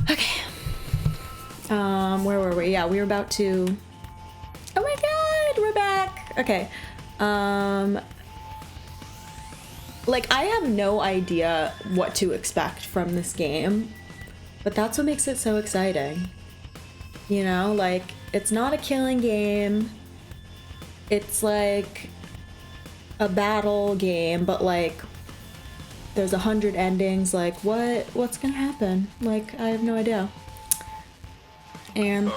Okay. Where were we? Yeah, we were about to... Oh my god, we're back! Okay. Like, I have no idea what to expect from this game, but that's what makes it so exciting. You know, like, it's not a killing game. It's like a battle game, but like, there's 100 endings. Like, what's gonna happen? Like, I have no idea. And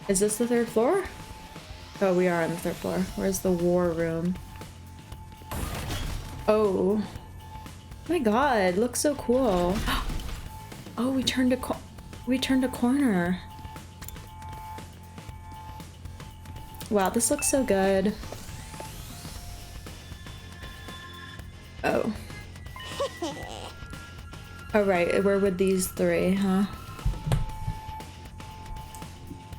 is this the 3rd floor? Oh, we are on the 3rd floor. Where's the war room? Oh my god, looks so cool. Oh, we turned a corner. Wow, this looks so good. Oh. Oh, right, we're with these 3, huh?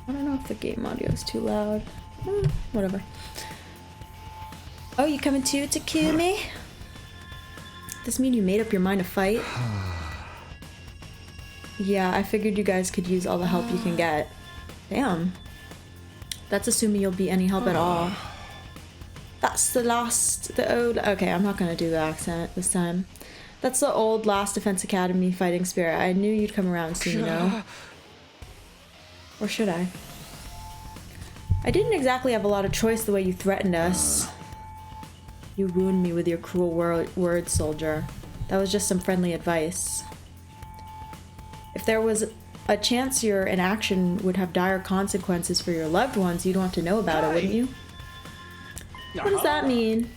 I don't know if the game audio is too loud. Whatever. Oh, you coming too, Takumi? This mean you made up your mind to fight? Yeah, I figured you guys could use all the help you can get. Damn. That's assuming you'll be any help at all. That's the old... Okay, I'm not gonna do the accent this time. That's the old Last Defense Academy fighting spirit. I knew you'd come around soon, you know? Or should I? I didn't exactly have a lot of choice the way you threatened us. You ruined me with your cruel words, soldier. That was just some friendly advice. If there was a chance your inaction would have dire consequences for your loved ones, you'd want to know about it, wouldn't you? What does that mean?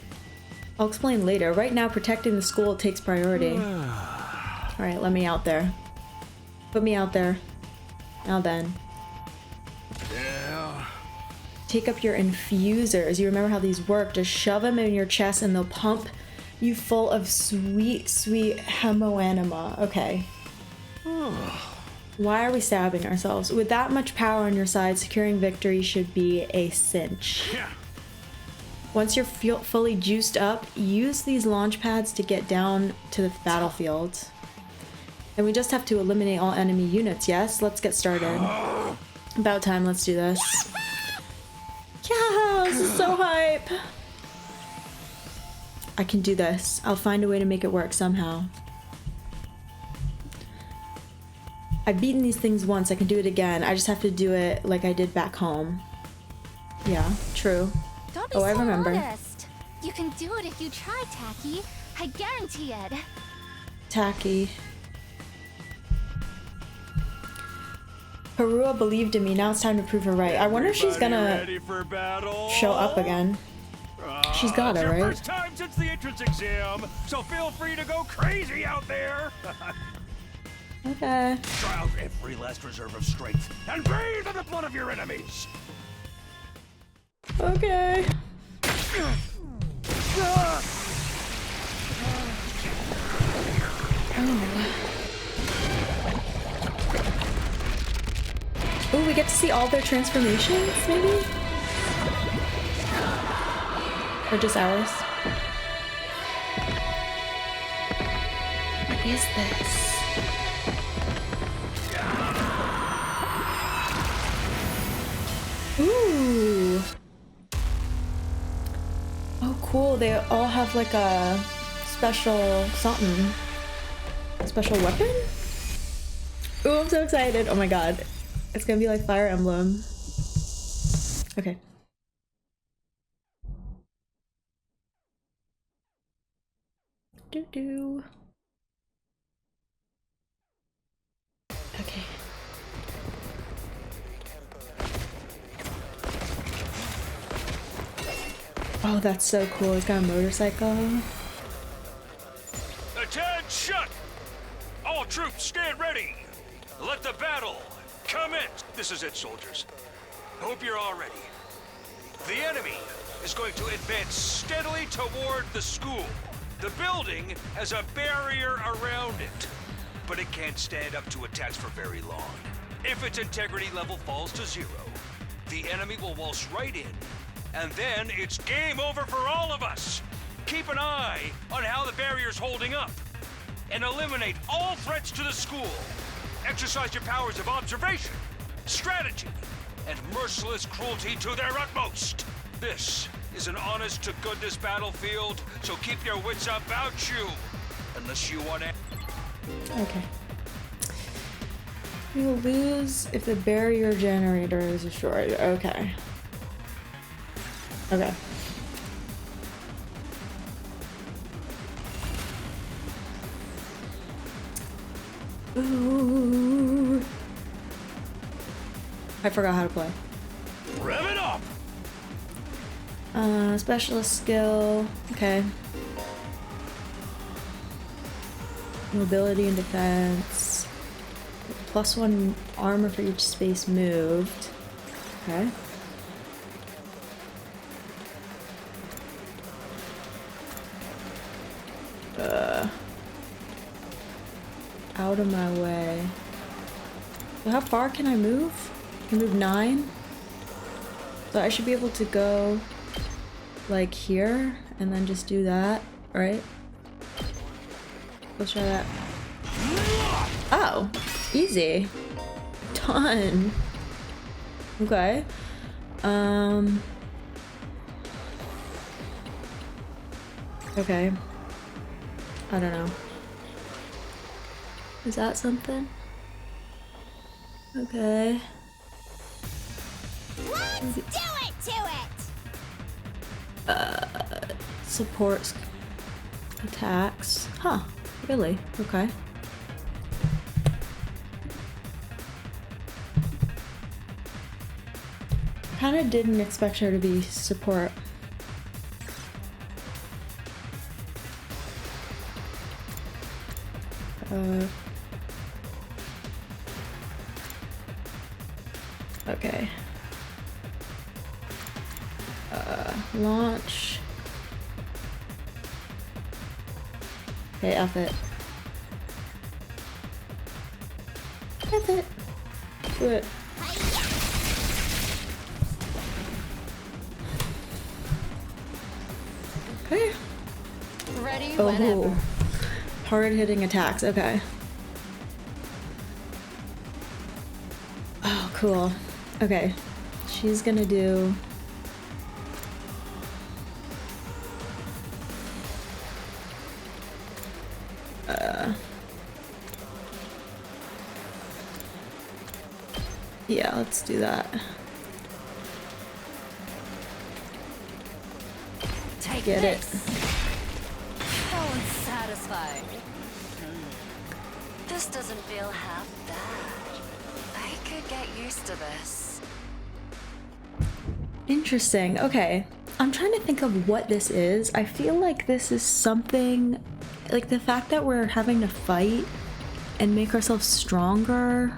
I'll explain later. Right now, protecting the school takes priority. Alright, let me out there. Put me out there. Now then. Yeah. Take up your infusers. You remember how these work. Just shove them in your chest and they'll pump you full of sweet, sweet hemoanima. Okay. Why are we stabbing ourselves? With that much power on your side, securing victory should be a cinch. Once you're fully juiced up, use these launch pads to get down to the battlefield. And we just have to eliminate all enemy units, yes? Let's get started. About time, let's do this. Yeah, this is so hype! I can do this. I'll find a way to make it work somehow. I've beaten these things once, I can do it again. I just have to do it like I did back home. Yeah, true. Don't be I remember. honest. You can do it if you try, Tacky. I guarantee it. Tacky. Harua believed in me, now it's time to prove her right. I wonder if she's gonna show up again. She's gotta, right? First time since the entrance exam, so feel free to go crazy out there. Okay. Try out every last reserve of strength and bathe in the blood of your enemies. Okay. Oh, we get to see all their transformations, maybe? Or just ours? What is this? Ooh. Oh, cool. They all have like a special something. A special weapon? Ooh, I'm so excited. Oh my god. It's gonna be like Fire Emblem. Okay. Doo-doo. Okay. Oh, that's so cool. He's got a motorcycle. Attention! All troops stand ready. Let the battle commence. This is it, soldiers. Hope you're all ready. The enemy is going to advance steadily toward the school. The building has a barrier around it, but it can't stand up to attacks for very long. If its integrity level falls to 0, the enemy will waltz right in, and then it's game over for all of us. Keep barriers holding up. And eliminate all threats to the school. Exercise your powers of observation, strategy, and merciless cruelty to their utmost. This is an honest-to-goodness battlefield, so keep your wits about you. Unless you want to... Okay. You'll lose if the barrier generator is destroyed. Okay. Okay. Ooh. I forgot how to play. Rev it up! Specialist skill. Okay. Mobility and defense. +1 armor for each space moved. Okay. Out of my way. So how far can I move? I can move 9. So I should be able to go like here and then just do that, right? Let's try that. Oh, easy. Done. Okay. Okay. I don't know. Is that something? Okay. Let's do it to it! Supports attacks. Huh. Really? Okay. Kinda didn't expect her to be support. Okay. Launch. Okay, F it. F it. Do it. Okay. Ready Oh, whenever. hard hitting attacks. Okay. Oh, cool. Okay. She's gonna do. Yeah, let's do that. Take Get it. So unsatisfying. This doesn't feel half bad. I could get used to this. Interesting. Okay. I'm trying to think of what this is. I feel like this is something like the fact that we're having to fight and make ourselves stronger.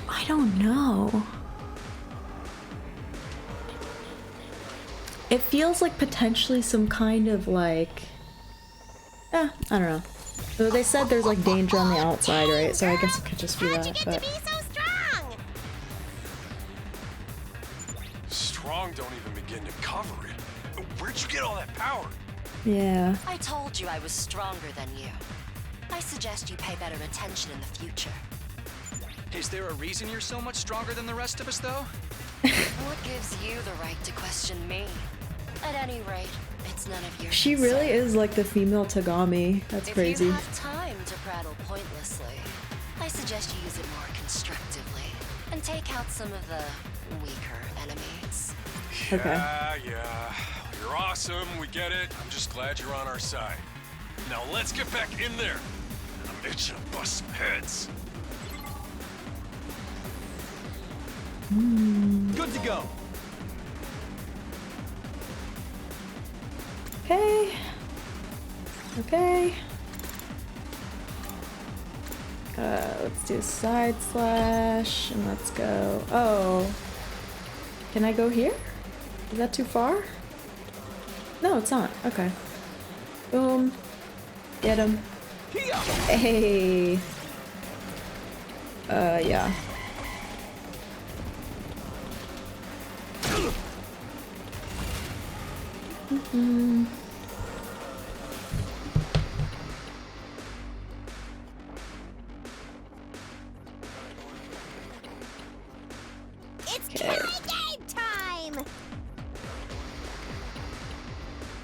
I don't know. It feels like potentially some kind of like, I don't know. So they said there's like danger on the outside, right? So I guess it could just be How'd you that. get to But be so strong? Strong don't even begin to cover it. Where'd you get all that power? yeah. I told you I was stronger than you. I suggest you pay better attention in the future. Is there a reason you're so much stronger than the rest of us, though? What gives you the right to question me? At any rate, it's none of your She concern. really is like the female Tagami. That's If crazy. you have time to prattle pointlessly, I suggest you use it more constructively and take out some of the weaker enemies. Okay. Yeah. You're awesome, we get it. I'm just glad you're on our side. Now let's get back in there. I'm itching to bust some heads. Good to go. Okay. Okay. Let's do side slash and let's go. Oh. Can I go here? Is that too far? No, it's not. Okay. Boom. Get him. Hey. Yeah.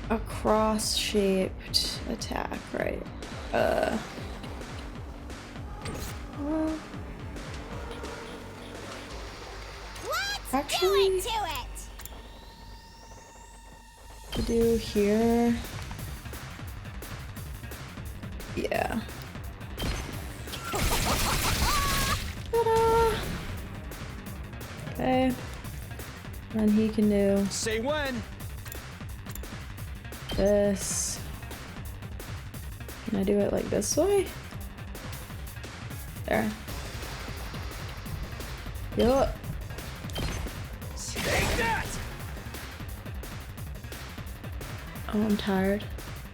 a cross-shaped attack, right? Well, Let's actually, do it to it. to do here. Yeah. Ta-da! Okay. And he can do Say when. this. Can I do it like this way? There. Yup. Take that. Oh, I'm tired.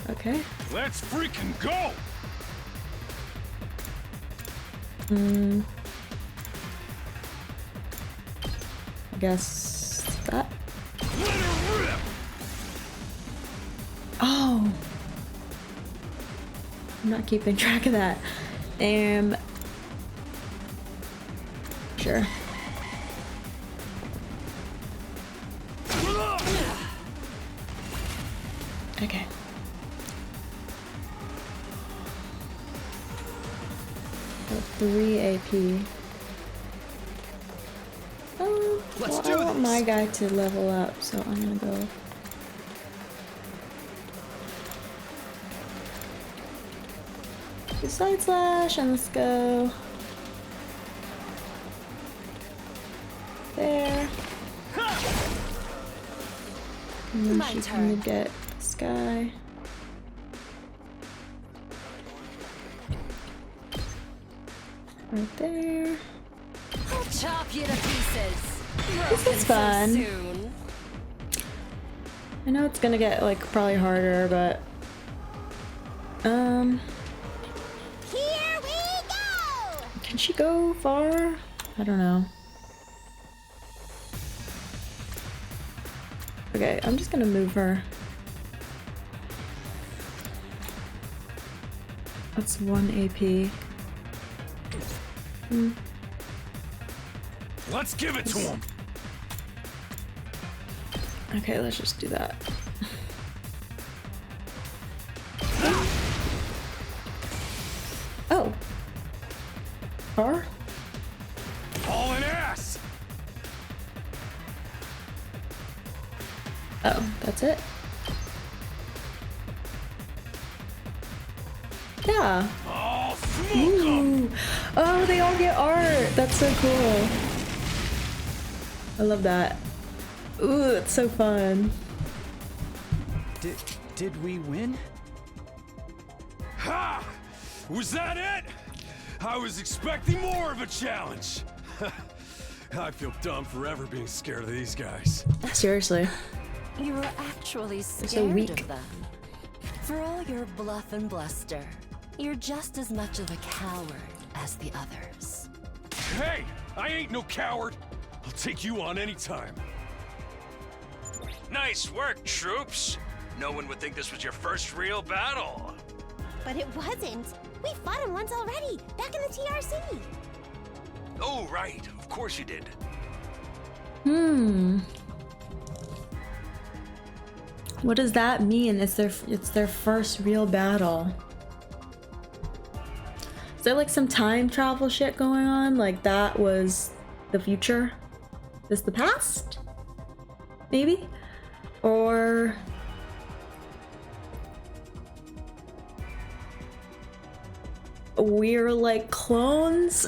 Okay. Let's freaking go! I guess that. Let her rip! Oh! I'm not keeping track of that. Sure. Okay. Oh, 3 AP. Let's Well, do I want this. my guy to level up, so I'm gonna go. Do side slash and let's go there. And then My she turn. can get Sky. Right there. I'll chop you to pieces. This is fun. So soon. I know it's gonna get like probably harder, but Here we go. can she go far? I don't know. Okay, I'm just gonna move her. That's 1 AP. Let's give it to him! Okay, let's just do that. Oh. Far? Hauling ass! Oh, that's it? Yeah. Oh, smoke 'em! Ooh. Oh, they all get art. That's so cool. I love that. Ooh, it's so fun. Did we win? Ha! Was that it? I was expecting more of a challenge. I feel dumb forever being scared of these guys. Seriously. You were actually scared so weak. of them. For all your bluff and bluster, you're just as much of a coward as the others. Hey, I ain't no coward. I'll take you on anytime. Nice work, troops. No one would think this was your first real battle. But it wasn't. We fought him once already, back in the TRC. Oh, right. Of course you did. What does that mean? It's their first real battle. Is there like some time travel shit going on? Like that was the future? This the past? Maybe? Or we're like clones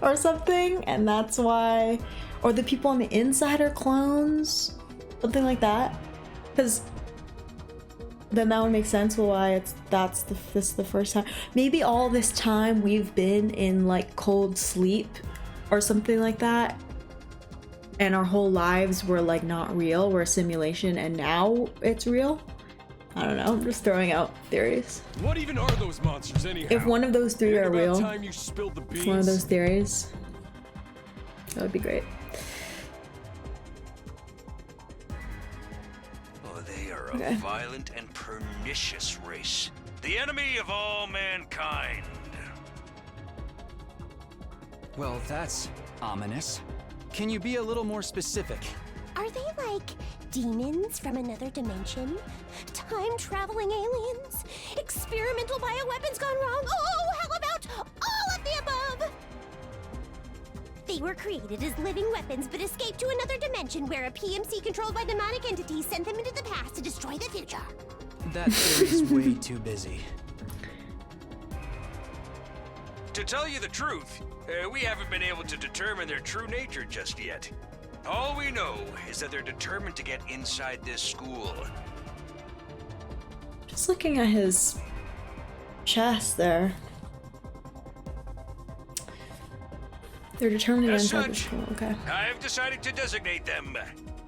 or something, and that's why, or the people on the inside are clones, something like that. Because then that would make sense why this is the first time. Maybe all this time we've been in like cold sleep or something like that, and our whole lives were like not real, we're a simulation, and now it's real. I don't know, I'm just throwing out theories. What even are those monsters anyhow? If one of those three Ain't are about real, time you spilled the beans. one of those theories, that would be great. Oh, they are Okay. a violent and pernicious race. The enemy of all mankind. Well, that's ominous. Can you be a little more specific? Are they like demons from another dimension? Time traveling aliens? Experimental bioweapons gone wrong? Oh, how about all of the above? They were created as living weapons but escaped to another dimension where a PMC controlled by demonic entities sent them into the past to destroy the future. That theory's way too busy. To tell you the truth, we haven't been able to determine their true nature just yet. All we know is that they're determined to get inside this school. Just looking at his chest there. They're determined to As enter the such, school. Okay. I've decided to designate them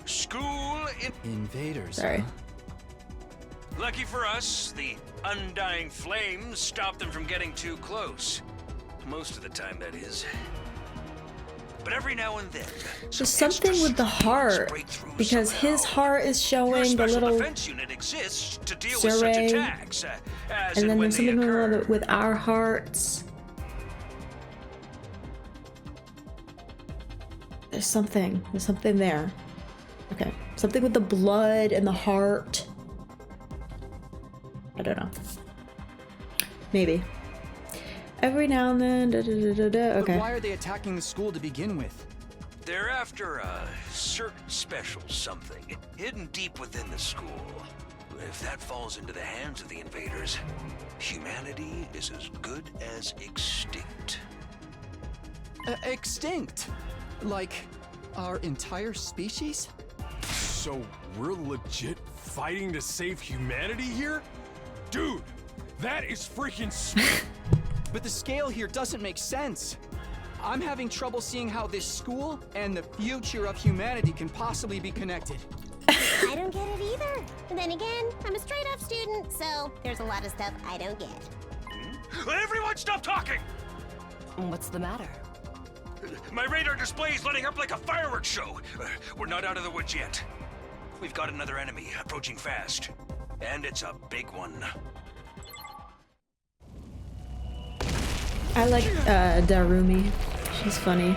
School Invaders. Sorry. Huh? Lucky for us, the undying flames stop them from getting too close. Most of the time, that is. But every now and then, There's some something extra with the students heart, break through because his somehow. heart is Your showing the special little, defense unit exists to deal with such Survey, attacks, as and then when there's they something occur. with our hearts. There's something there. Okay, something with the blood and the heart. I don't know. Maybe. Every now and then, But okay. why are they attacking the school to begin with? They're after a certain special something hidden deep within the school. If that falls into the hands of the invaders, humanity is as good as extinct. Extinct? Like, our entire species? So we're legit fighting to save humanity here? Dude, that is freaking sweet. But the scale here doesn't make sense. I'm having trouble seeing how this school and the future of humanity can possibly be connected. I don't get it either. And then again, I'm a straight up student, so there's a lot of stuff I don't get. Everyone stop talking! What's the matter? My radar display is lighting up like a fireworks show. We're not out of the woods yet. We've got another enemy approaching fast. And it's a big one. I like Darumi. She's funny.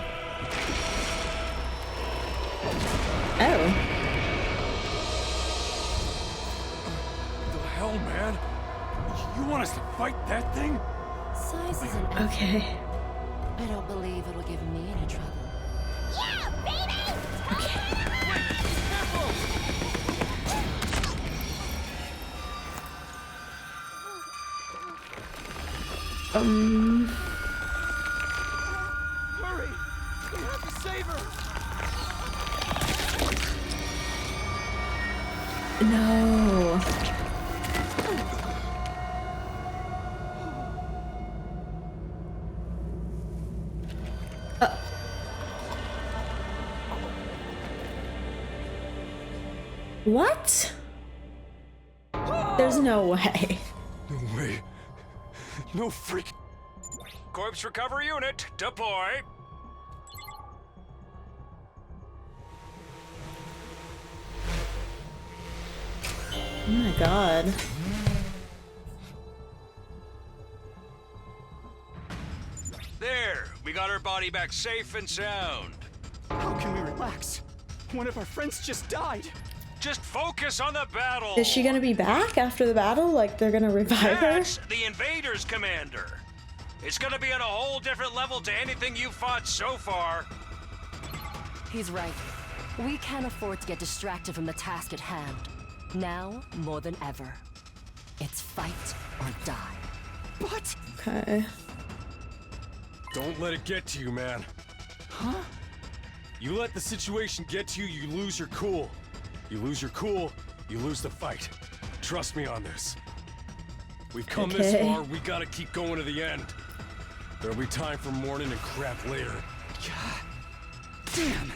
Oh. The hell, man? You want us to fight that thing? Size isn't everything. Okay. I don't believe it'll give me any trouble. Yeah, baby! Hurry! We have to save her! No. What? There's no way. No way. No freak. Corpse recovery unit, deploy. Oh my god. There, we got our body back safe and sound. How can we relax? One of our friends just died. Just focus on the battle. Is she gonna be back after the battle? Like they're gonna revive her? That's the invaders, Commander. It's gonna be on a whole different level to anything you've fought so far. He's right. We can't afford to get distracted from the task at hand. Now, more than ever. It's fight or die. But Okay. Don't let it get to you, man. Huh? You let the situation get to you, you lose your cool. You lose your cool, you lose the fight. Trust me on this. We've come this Okay. far, we gotta keep going to the end. There'll be time for mourning and crap later. God damn.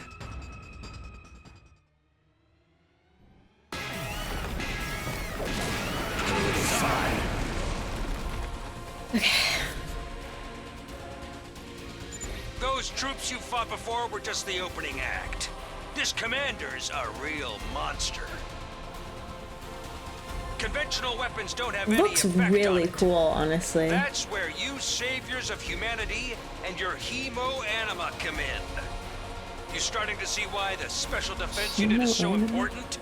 Those troops you fought before were just the opening act. This commander's a real monster. Conventional weapons don't have any Looks effect on really it. cool, honestly. That's where you saviors of humanity and your hemo-anima come in. You starting to see why the special defense unit is so Hemo-anima? important?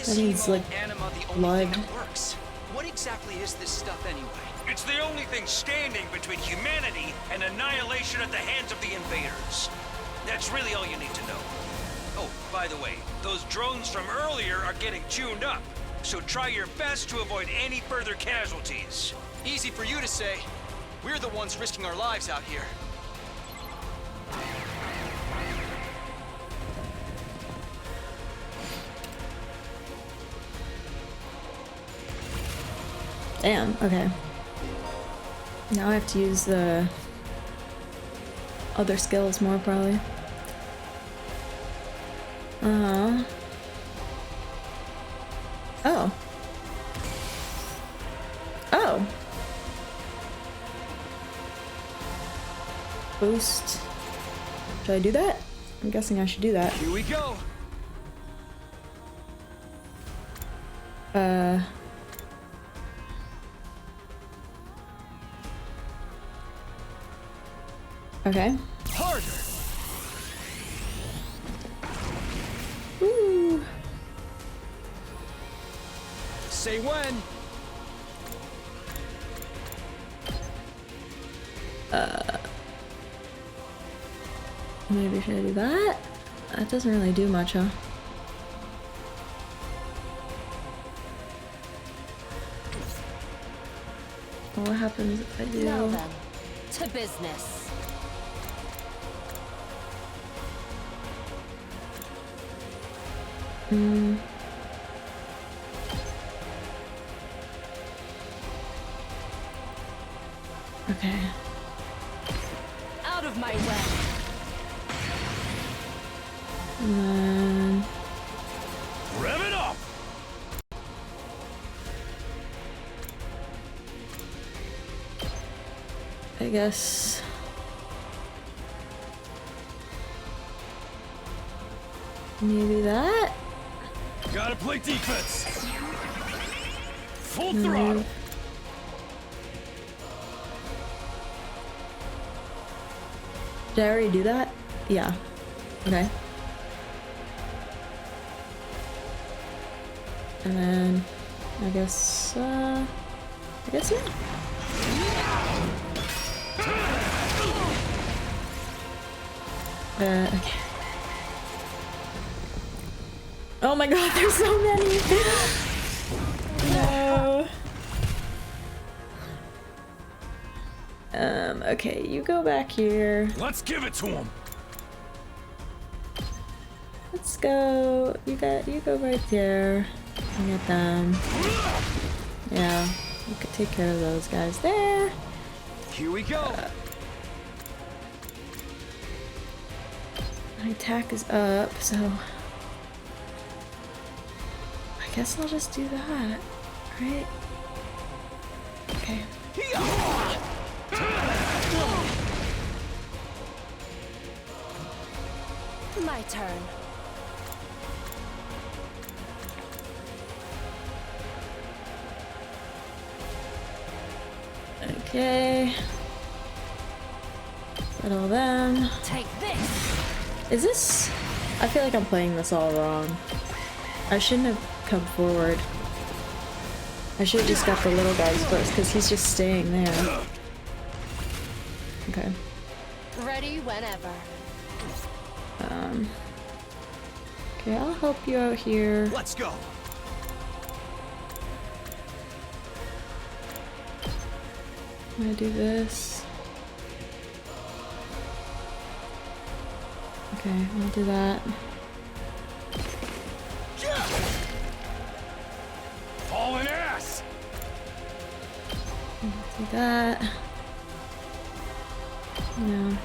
is That means, hemo like, anima the only blood. thing that works? What exactly is this stuff anyway? It's the only thing standing between humanity and annihilation at the hands of the invaders. That's really all you need to know. Oh, by the way, those drones from earlier are getting tuned up, so try your best to avoid any further casualties. Easy for you to say. We're the ones risking our lives out here. Damn, okay. Now I have to use the other skills more, probably. Oh. Oh. Boost. Should I do that? I'm guessing I should do that. Here we go. Okay. Harder. Woo. Say when. Maybe should I do that? That doesn't really do much, huh? Well, what happens if I do? Now then, to business. Okay. Out of my way. And then Rev it up! I guess maybe that. Gotta play defense. Full throttle. Did I already do that? Yeah. Okay. And then I guess yeah. Okay. Oh my god, there's so many! No. Okay, you go back here. Let's give it to him. Let's go. You go right there. And get them. Yeah, you could take care of those guys there. Here we go. My attack is up, so I guess I'll just do that, right? Okay. My turn. Okay. Get all them. Take this. Is this? I feel like I'm playing this all wrong. I shouldn't have come forward. I should have just got the little guys first, because he's just staying there. Okay. Ready whenever. Okay, I'll help you out here. Let's go. I'm gonna do this. Okay, I'll do that. Hauling ass. Do that. No.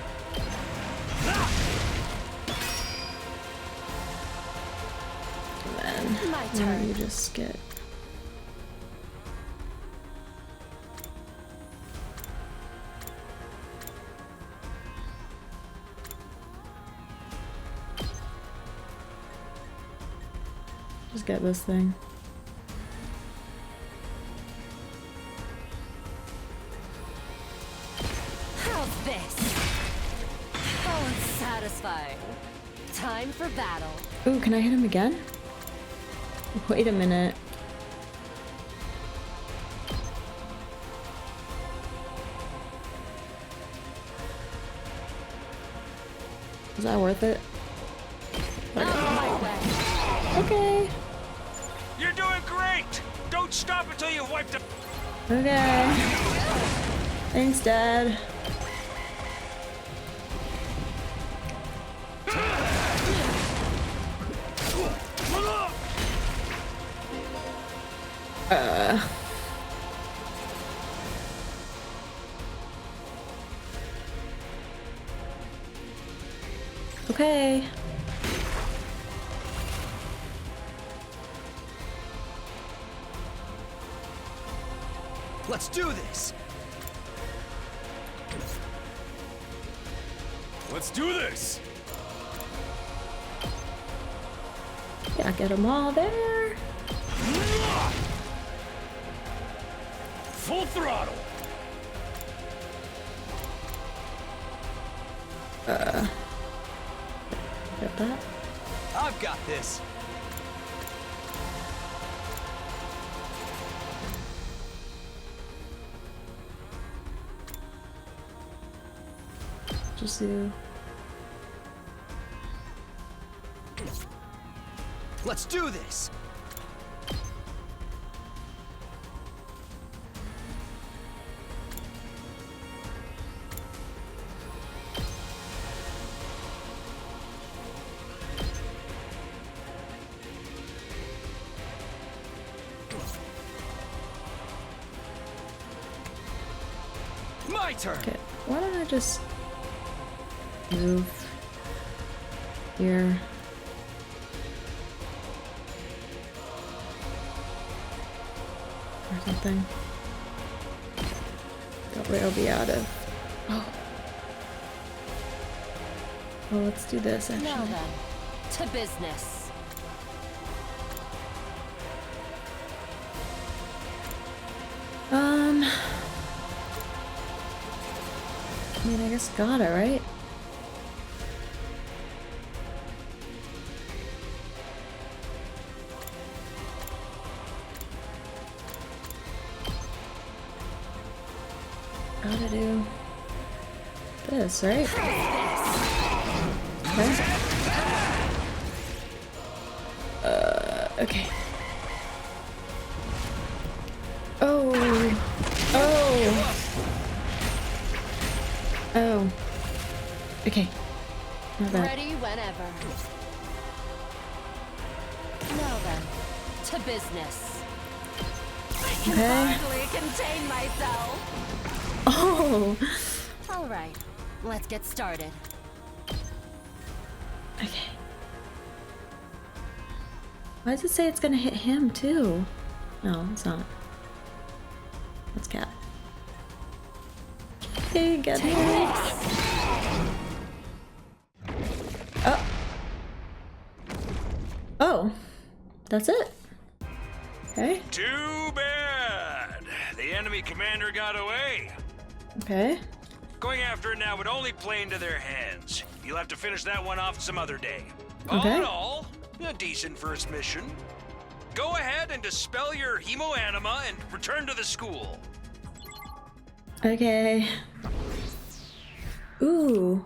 And then My now turn. you just get. Just get this thing. How's this? Oh, it's satisfying. Time for battle. Ooh, can I hit him again? Wait a minute. Is that worth it? Okay. You're doing great! Don't stop until you've wiped up. Okay. Thanks, Dad. Okay. Let's do this! Let's do this! Yeah, get them all there. Full throttle! Get that. I've got this! Just do. Let's do this! My turn! Okay. Why don't I just move here? Or something. That way I'll be out of. Oh. Well, let's do this actually. Now then, to business. I mean, I guess got it, right? Gotta do this, right? Okay. Okay. Oh. Oh. Oh. Okay. Not bad. Ready whenever. Now then, to business. I can Okay. hardly contain myself. Oh. All right, let's get started. Okay. Why does it say it's gonna hit him too? No, it's not. That's Cat. Okay, get it. Oh. Oh. That's it. Okay. Too bad. The enemy commander got away. Okay. Going after it now would only play into their hands. You'll have to finish that one off some other day. All Okay. in all, a decent first mission. Go ahead and dispel your hemoanima and return to the school. Okay. Ooh.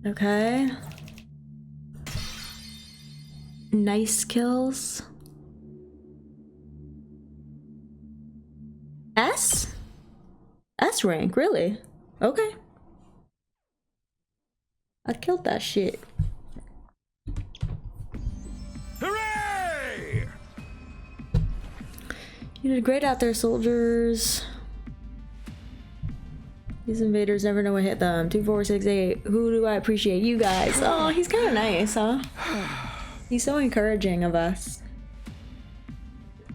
Okay. Nice kills. S? S rank, really? Okay. I killed that shit. Hooray! You did great out there, soldiers. These invaders never know what hit them. 2468. Who do I appreciate? You guys. Oh, he's kind of nice, huh? He's so encouraging of us.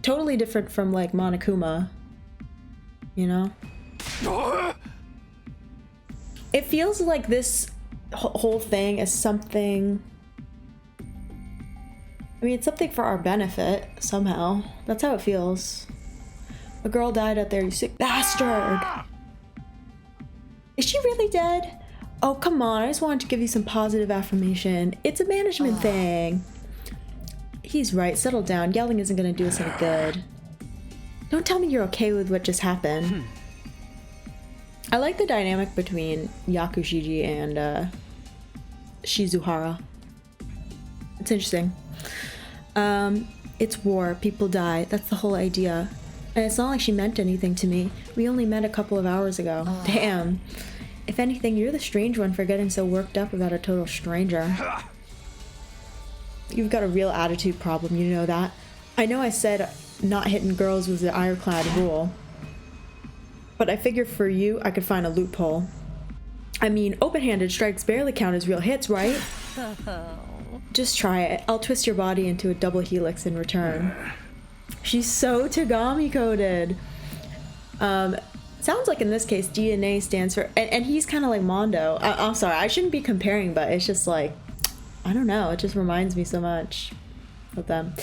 Totally different from like Monokuma. You know? It feels like this whole thing is something. I mean, it's something for our benefit somehow. That's how it feels. A girl died out there, you sick bastard. Is she really dead? Oh, come on. I just wanted to give you some positive affirmation. It's a management thing. He's right, settle down. Yelling isn't gonna do us any good. Don't tell me you're okay with what just happened. I like the dynamic between Yakushiji and Shizuhara. It's interesting. It's war, people die, that's the whole idea. And it's not like she meant anything to me. We only met a couple of hours ago. Damn. If anything, you're the strange one for getting so worked up about a total stranger. You've got a real attitude problem, you know that. I know I said not hitting girls was the ironclad rule, but I figured for you, I could find a loophole. I mean, open-handed strikes barely count as real hits, right? Just try it. I'll twist your body into a double helix in return. She's so Tagami coded. Sounds like in this case DNA stands for, and he's kind of like Mondo. I'm sorry, I shouldn't be comparing, but it's just like, I don't know, it just reminds me so much of them.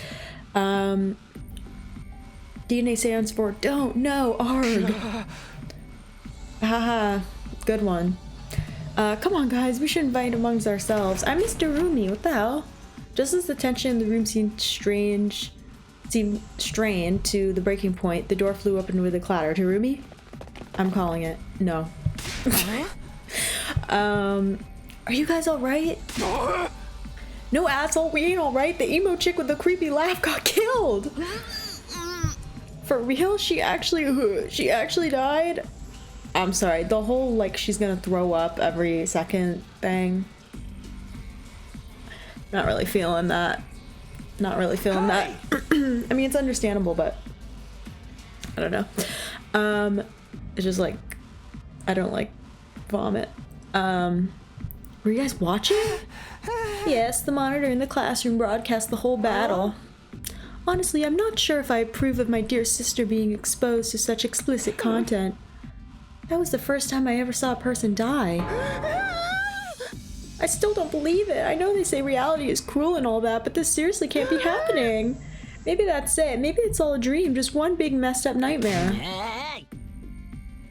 DNA stands for don't know, arg. Haha, good one. Come on guys, we should invite amongst ourselves. I'm Mr. Rumi, what the hell? Just as the tension in the room seemed strained to the breaking point, the door flew open with a clatter. To Rumi? I'm calling it. No. Are you guys alright? No, asshole, we ain't alright. The emo chick with the creepy laugh got killed. For real? She actually died? I'm sorry, the whole like she's gonna throw up every second thing. Not really feeling that. Not really feeling that. I mean, it's understandable, but I don't know. It's just like, I don't like vomit. Were you guys watching? Yes, the monitor in the classroom broadcast the whole battle. Honestly, I'm not sure if I approve of my dear sister being exposed to such explicit content. That was the first time I ever saw a person die. I still don't believe it. I know they say reality is cruel and all that, but this seriously can't be happening. Maybe that's it. Maybe it's all a dream, just one big messed up nightmare.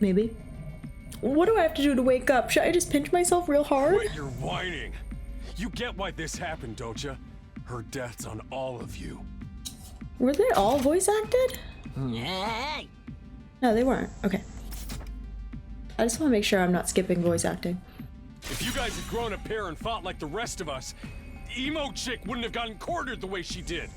Maybe. What do I have to do to wake up? Should I just pinch myself real hard? Quit your whining. You get why this happened, don't you? Her death's on all of you. Were they all voice acted? No, they weren't. Okay. I just want to make sure I'm not skipping voice acting. If you guys had grown a pair and fought like the rest of us, the emo chick wouldn't have gotten cornered the way she did.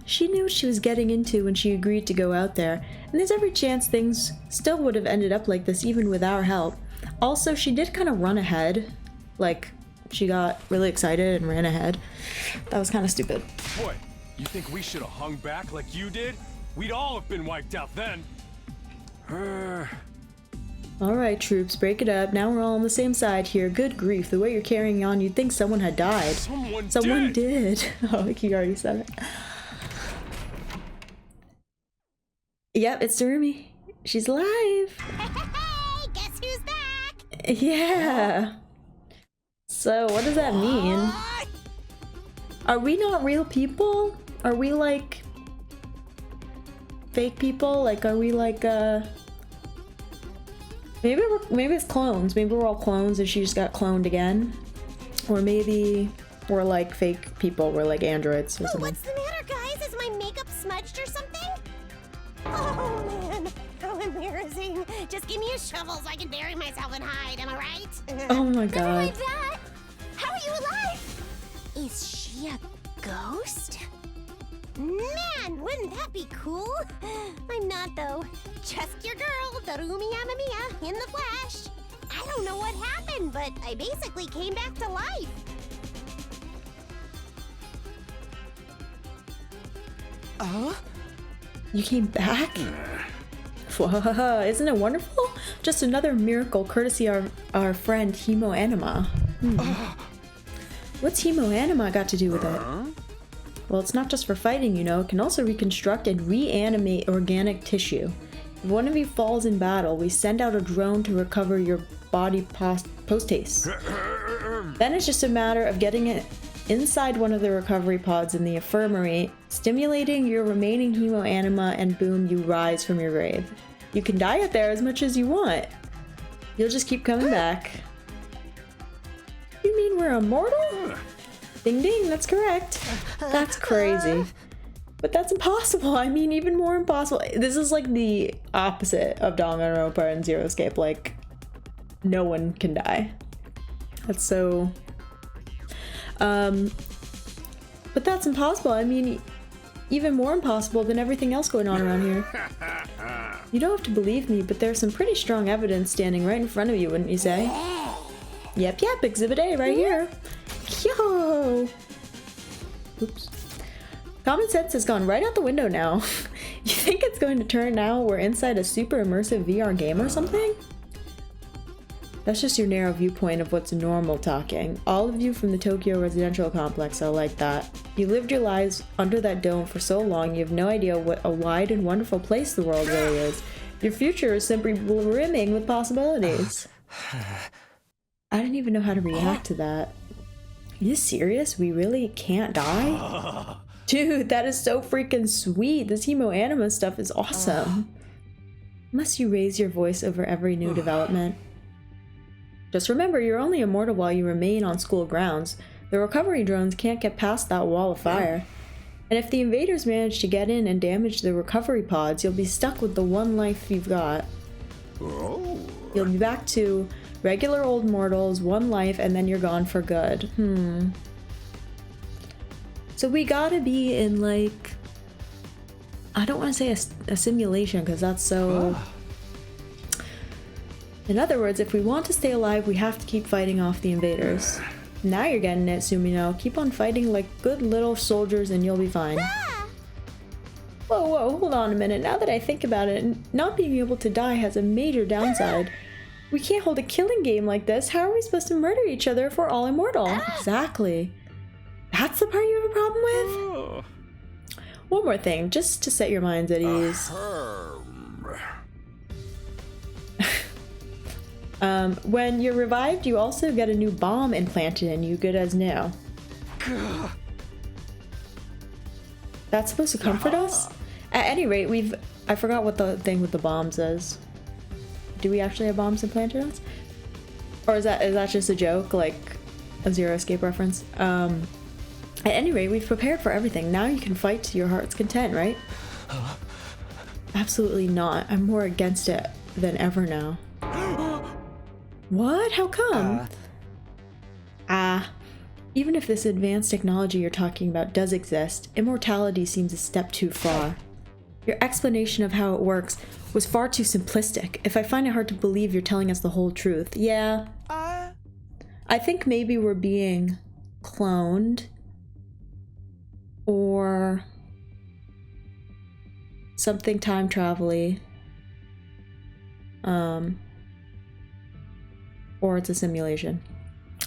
She knew what she was getting into when she agreed to go out there, and there's every chance things still would have ended up like this even with our help. Also, she did kind of run ahead. Like, she got really excited and ran ahead. That was kind of stupid. Boy, you think we should have hung back like you did? We'd all have been wiped out then. Alright, troops, break it up. Now we're all on the same side here. Good grief, the way you're carrying on, you'd think someone had died. Someone did. Oh, he already said it. Yep, it's Darumi. She's alive. Hey, guess who's back? Yeah. So, what does that mean? Are we not real people? Are we like fake people? Like, are we like maybe it's clones. Maybe we're all clones and she just got cloned again. Or maybe we're like fake people. We're like androids or something. What's the matter, guys? Is my makeup smudged or something? Oh man, how embarrassing. Just give me a shovel so I can bury myself and hide, am I right? Oh my god. Never mind that. How are you alive? Is she a ghost? Man, wouldn't that be cool? I'm not though. Just your girl, Darumi Amamiya, in the flesh. I don't know what happened, but I basically came back to life. You came back? Whoa, isn't it wonderful? Just another miracle courtesy of our friend Hemo Anima. What's Hemo Anima got to do with it? Well, it's not just for fighting, you know. It can also reconstruct and reanimate organic tissue. If one of you falls in battle, we send out a drone to recover your body post-haste. Then it's just a matter of getting it inside one of the recovery pods in the infirmary, stimulating your remaining hemo anima, and boom, you rise from your grave. You can die out there as much as you want. You'll just keep coming back. You mean we're immortal? Ding ding, that's correct. That's crazy. But that's impossible. I mean, even more impossible. This is like the opposite of Danganronpa and Zero Escape. Like, no one can die. That's so... But that's impossible. I mean, even more impossible than everything else going on around here. You don't have to believe me, but there's some pretty strong evidence standing right in front of you, wouldn't you say? Yep, Exhibit A right here. Yo! Oops. Common sense has gone right out the window now. You think it's going to turn now we're inside a super immersive VR game or something? That's just your narrow viewpoint of what's normal talking. All of you from the Tokyo residential complex are like that. You lived your lives under that dome for so long you have no idea what a wide and wonderful place the world really is. Your future is simply brimming with possibilities. I didn't even know how to react to that. Are you serious? We really can't die? Dude, that is so freaking sweet. This hemo-anima stuff is awesome. Must you raise your voice over every new development? Just remember, you're only immortal while you remain on school grounds. The recovery drones can't get past that wall of fire. And if the invaders manage to get in and damage the recovery pods, you'll be stuck with the one life you've got. You'll be back to regular old mortals, one life, and then you're gone for good. So we gotta be in, like... I don't want to say a simulation, because that's so... In other words, if we want to stay alive, we have to keep fighting off the invaders. Now you're getting it, Sumino. Keep on fighting like good little soldiers and you'll be fine. Whoa, hold on a minute. Now that I think about it, not being able to die has a major downside. We can't hold a killing game like this. How are we supposed to murder each other if we're all immortal? Exactly. That's the part you have a problem with? One more thing, just to set your minds at ease. When you're revived, you also get a new bomb implanted in you, good as new. That's supposed to comfort us? At any rate, I forgot what the thing with the bombs is. Do we actually have bombs implanted in us? Or is that just a joke, like a Zero Escape reference? At any rate, we've prepared for everything. Now you can fight to your heart's content, right? Absolutely not. I'm more against it than ever now. What? How come? Even if this advanced technology you're talking about does exist, immortality seems a step too far. Your explanation of how it works was far too simplistic. If I find it hard to believe you're telling us the whole truth, yeah. I think maybe we're being cloned. Or something time travel-y. Or it's a simulation.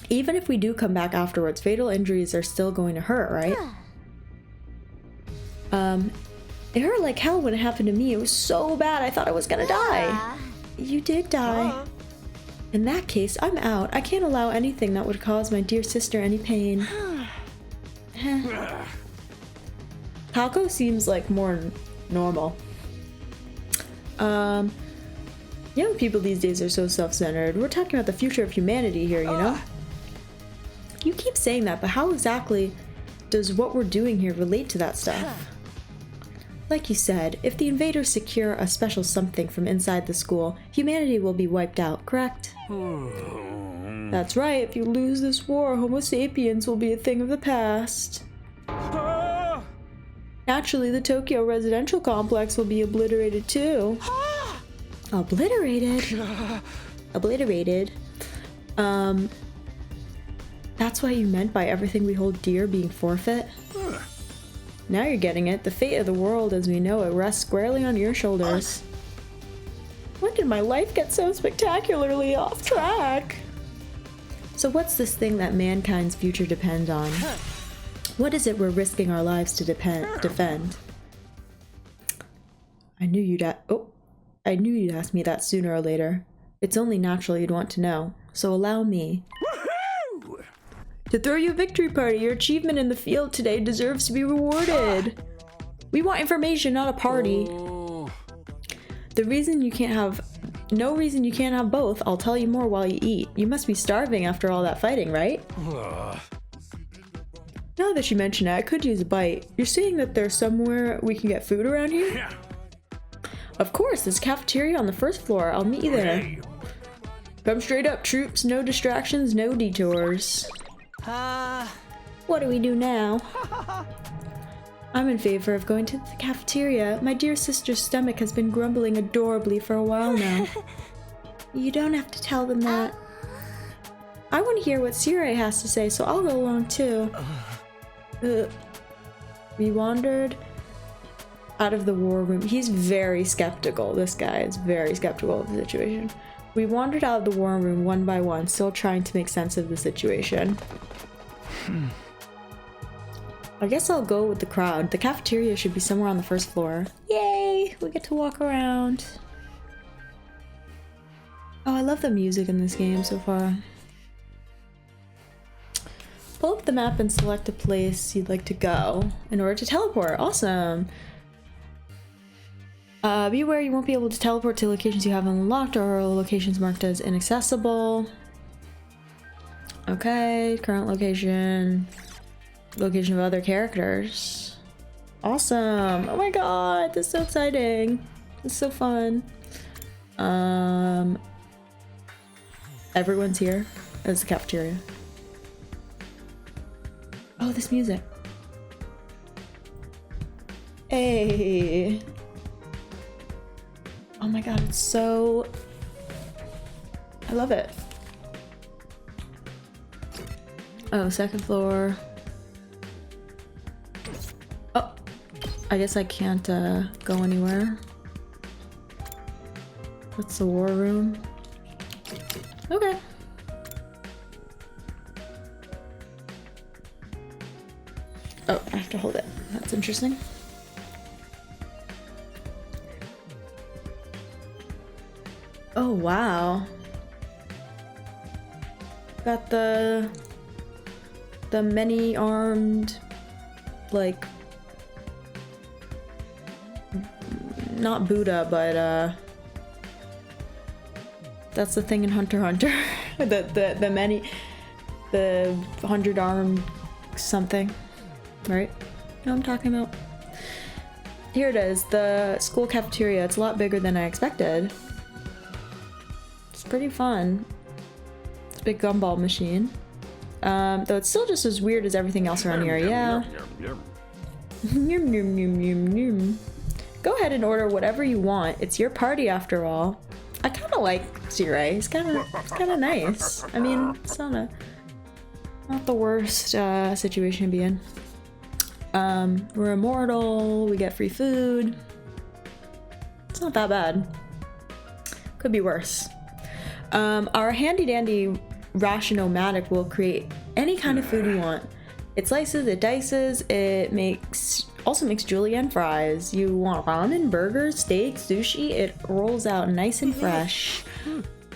Even if we do come back afterwards, fatal injuries are still going to hurt, right? It hurt like hell when it happened to me. It was so bad, I thought I was gonna die. You did die. In that case, I'm out. I can't allow anything that would cause my dear sister any pain. Taco seems like more normal. Young people these days are so self-centered. We're talking about the future of humanity here, you know? You keep saying that, but how exactly does what we're doing here relate to that stuff? Like you said, if the invaders secure a special something from inside the school, humanity will be wiped out, correct? That's right, if you lose this war, Homo sapiens will be a thing of the past. Naturally, the Tokyo residential complex will be obliterated too. Obliterated? Obliterated. That's what you meant by everything we hold dear being forfeit? Now you're getting it. The fate of the world as we know it rests squarely on your shoulders. When did my life get so spectacularly off track? So what's this thing that mankind's future depends on? What is it we're risking our lives to defend? I knew you'd ask me that sooner or later. It's only natural you'd want to know, so allow me. To throw you a victory party, your achievement in the field today deserves to be rewarded. We want information, not a party. No reason you can't have both. I'll tell you more while you eat. You must be starving after all that fighting, right? Now that you mention it, I could use a bite. You're saying that there's somewhere we can get food around here? Yeah. Of course, there's a cafeteria on the first floor. I'll meet you there. Hey. Come straight up, troops. No distractions, no detours. What do we do now? I'm in favor of going to the cafeteria. My dear sister's stomach has been grumbling adorably for a while now. You don't have to tell them that. I want to hear what Sirai has to say, so I'll go along too. We wandered out of the war room. He's very skeptical. This guy is very skeptical of the situation. We wandered out of the war room one by one, still trying to make sense of the situation. I guess I'll go with the crowd. The cafeteria should be somewhere on the first floor. Yay! We get to walk around. Oh, I love the music in this game so far. Pull up the map and select a place you'd like to go in order to teleport. Awesome! Beware, you won't be able to teleport to locations you have unlocked or locations marked as inaccessible. Okay, current location. Location of other characters. Awesome! Oh my god, this is so exciting. This is so fun. Everyone's here. It's the cafeteria. Oh, this music. Hey! Oh my god, it's so... I love it. Oh, second floor. Oh, I guess I can't go anywhere. What's the war room? Okay. Oh, I have to hold it. That's interesting. Oh, wow. Got the many-armed, like, not Buddha, but that's the thing in Hunter x Hunter. the 100-armed something, right? You know what I'm talking about? Here it is, the school cafeteria. It's a lot bigger than I expected. It's pretty fun. It's a big gumball machine. Though it's still just as weird as everything else around here, yeah. Yum, yum, yum, yum, yum. Go ahead and order whatever you want. It's your party after all. I kind of like Sirai. It's kind of nice. I mean, it's not the worst situation to be in. We're immortal. We get free food. It's not that bad. Could be worse. Our handy-dandy ration-o-matic will create any kind of food you want. It slices, it dices, it also makes julienne fries. You want ramen, burgers, steak, sushi, it rolls out nice and fresh.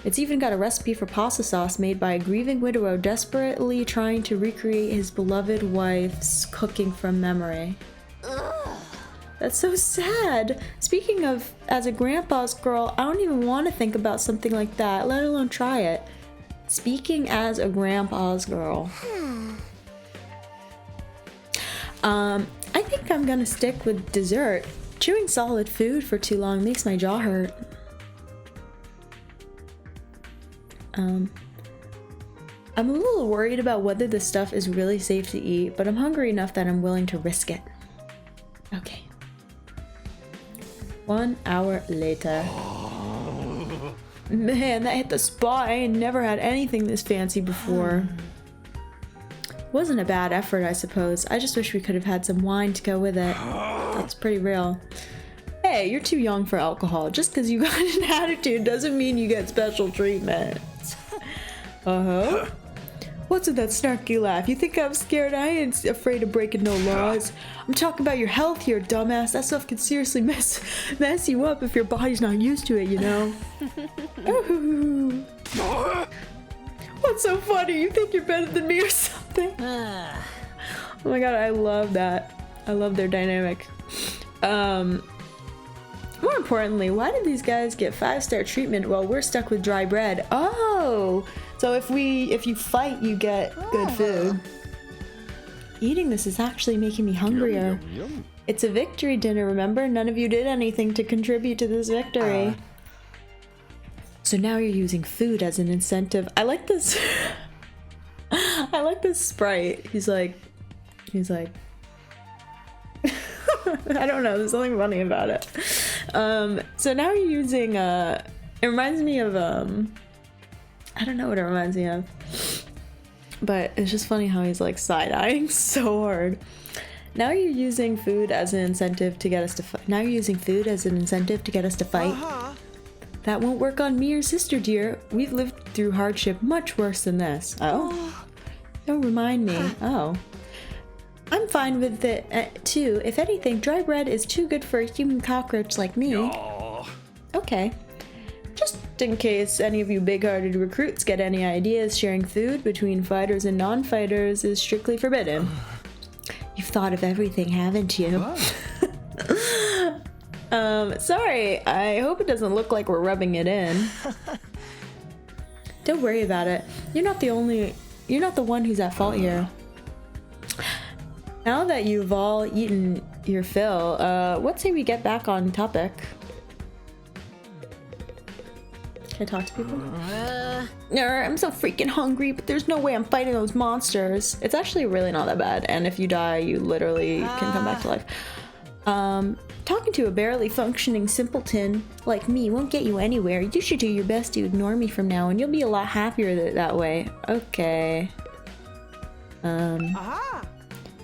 It's even got a recipe for pasta sauce made by a grieving widower desperately trying to recreate his beloved wife's cooking from memory. That's so sad. Speaking of, as a grandpa's girl, I don't even want to think about something like that, let alone try it. Speaking as a grandpa's girl. I think I'm gonna stick with dessert. Chewing solid food for too long makes my jaw hurt. I'm a little worried about whether this stuff is really safe to eat, but I'm hungry enough that I'm willing to risk it. Okay. 1 hour later. Man, that hit the spot. I ain't never had anything this fancy before. Wasn't a bad effort, I suppose. I just wish we could have had some wine to go with it. That's pretty real. Hey, you're too young for alcohol. Just because you got an attitude doesn't mean you get special treatment. Uh-huh. What's with that snarky laugh? You think I'm scared? I ain't afraid of breaking no laws. I'm talking about your health here, dumbass. That stuff can seriously mess you up if your body's not used to it, you know? What's so funny? You think you're better than me or something? Oh my god, I love that. I love their dynamic. More importantly, why did these guys get 5-star treatment while we're stuck with dry bread? Oh! So if you fight, you get good food. Eating this is actually making me hungrier. Yum, yum, yum. It's a victory dinner, remember? None of you did anything to contribute to this victory. So now you're using food as an incentive. I like this. I like this sprite. He's like, I don't know, there's something funny about it. So now you're using, it reminds me of, I don't know what it reminds me of. But it's just funny how he's like side-eyeing so hard. Now you're using food as an incentive to get us to fight. Now you're using food as an incentive to get us to fight. That won't work on me or sister, dear. We've lived through hardship much worse than this. Oh? Don't remind me. Oh. I'm fine with it, too. If anything, dry bread is too good for a human cockroach like me. Aw. Okay. Just in case any of you big-hearted recruits get any ideas, sharing food between fighters and non-fighters is strictly forbidden. You've thought of everything, haven't you? Sorry. I hope it doesn't look like we're rubbing it in. Don't worry about it. You're not the one who's at fault here. Now that you've all eaten your fill, what say we get back on topic? Can I talk to people? I'm so freaking hungry, but there's no way I'm fighting those monsters. It's actually really not that bad, and if you die, you literally can come back to life. Talking to a barely functioning simpleton like me won't get you anywhere. You should do your best to ignore me from now, and you'll be a lot happier that way. Okay.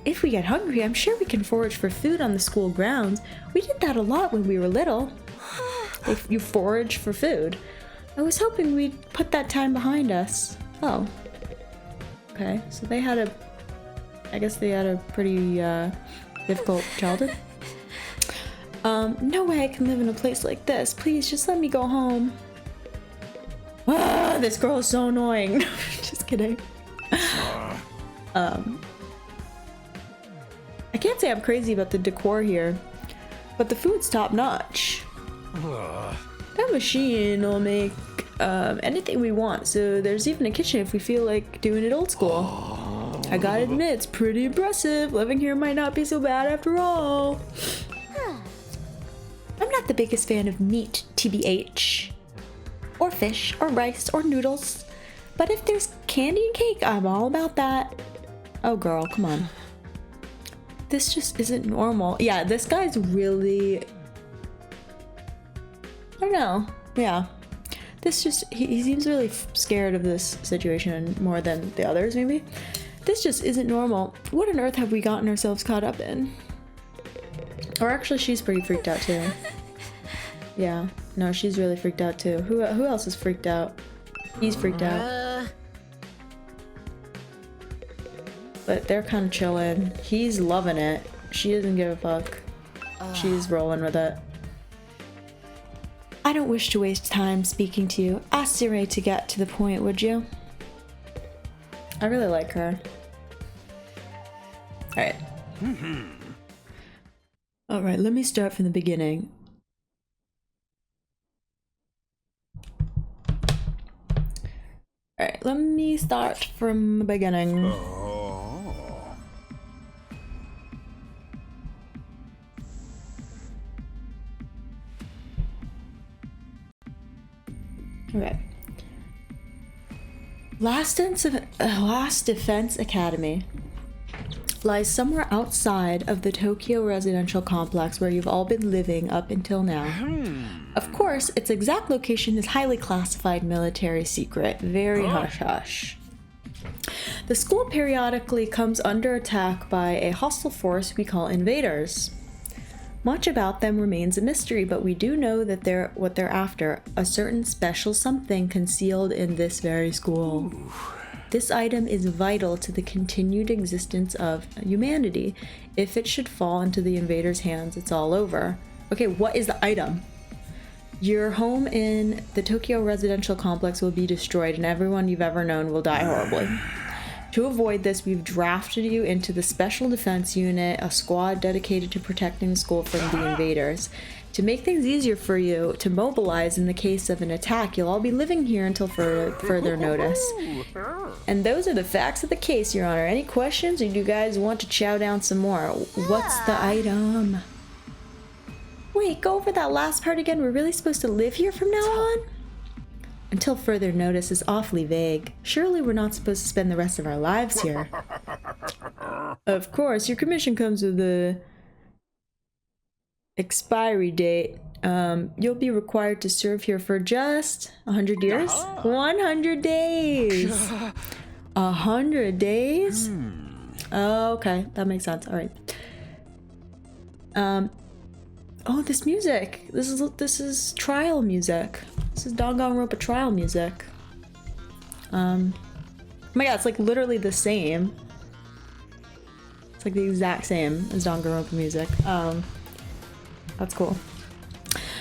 If we get hungry, I'm sure we can forage for food on the school grounds. We did that a lot when we were little. If you forage for food. I was hoping we'd put that time behind us. Oh. Okay, so I guess they had a pretty difficult childhood. No way I can live in a place like this. Please, just let me go home. Ah, this girl is so annoying. Just kidding. I can't say I'm crazy about the decor here, but the food's top notch. That machine will make anything we want, so there's even a kitchen if we feel like doing it old school. I gotta admit, it's pretty impressive. Living here might not be so bad after all. I'm not the biggest fan of meat, TBH. Or fish, or rice, or noodles. But if there's candy and cake, I'm all about that. Oh girl, come on. This just isn't normal. Yeah, this guy's really... I don't know. Yeah. This just... He seems really scared of this situation more than the others, maybe. This just isn't normal. What on earth have we gotten ourselves caught up in? Or actually, she's pretty freaked out too. Yeah. No, she's really freaked out too. Who else is freaked out? He's freaked out. But they're kind of chilling. He's loving it. She doesn't give a fuck. She's rolling with it. I don't wish to waste time speaking to you. Ask Siri to get to the point, would you? I really like her. Alright. Alright, let me start from the beginning. Alright, let me start from the beginning. Okay. Last Defense Academy lies somewhere outside of the Tokyo residential complex where you've all been living up until now. Of course, its exact location is highly classified military secret, very hush-hush. The school periodically comes under attack by a hostile force we call invaders. Much about them remains a mystery, but we do know that they're what they're after, a certain special something concealed in this very school. This item is vital to the continued existence of humanity. If it should fall into the invaders' hands, it's all over. Okay, what is the item? Your home in the Tokyo residential complex will be destroyed and everyone you've ever known will die horribly. To avoid this, we've drafted you into the Special Defense Unit, a squad dedicated to protecting the school from the invaders. To make things easier for you to mobilize in the case of an attack, you'll all be living here until further notice. And those are the facts of the case, Your Honor. Any questions, or do you guys want to chow down some more? What's the item? Wait, go over that last part again. We're really supposed to live here from now on? Until further notice is awfully vague. Surely we're not supposed to spend the rest of our lives here. Of course, your commission comes with a expiry date. You'll be required to serve here for just 100 years? 100 days! 100 days? Oh, okay, that makes sense. All right. Oh, this music. This is trial music. This is Danganronpa trial music. Oh my god, it's like literally the same. It's like the exact same as Danganronpa music. That's cool.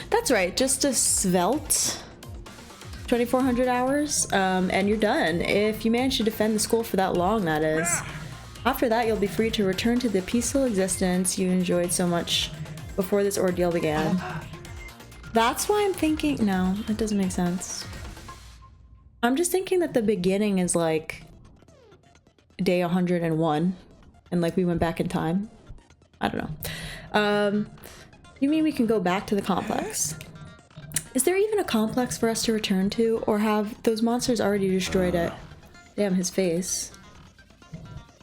That's right, just a svelte 2,400 hours, and you're done. If you manage to defend the school for that long, that is. After that, you'll be free to return to the peaceful existence you enjoyed so much before this ordeal began. That's why I'm thinking... No, that doesn't make sense. I'm just thinking that the beginning is like day 101, and like we went back in time. I don't know. You mean we can go back to the complex? Is there even a complex for us to return to, or have those monsters already destroyed it? Damn, his face.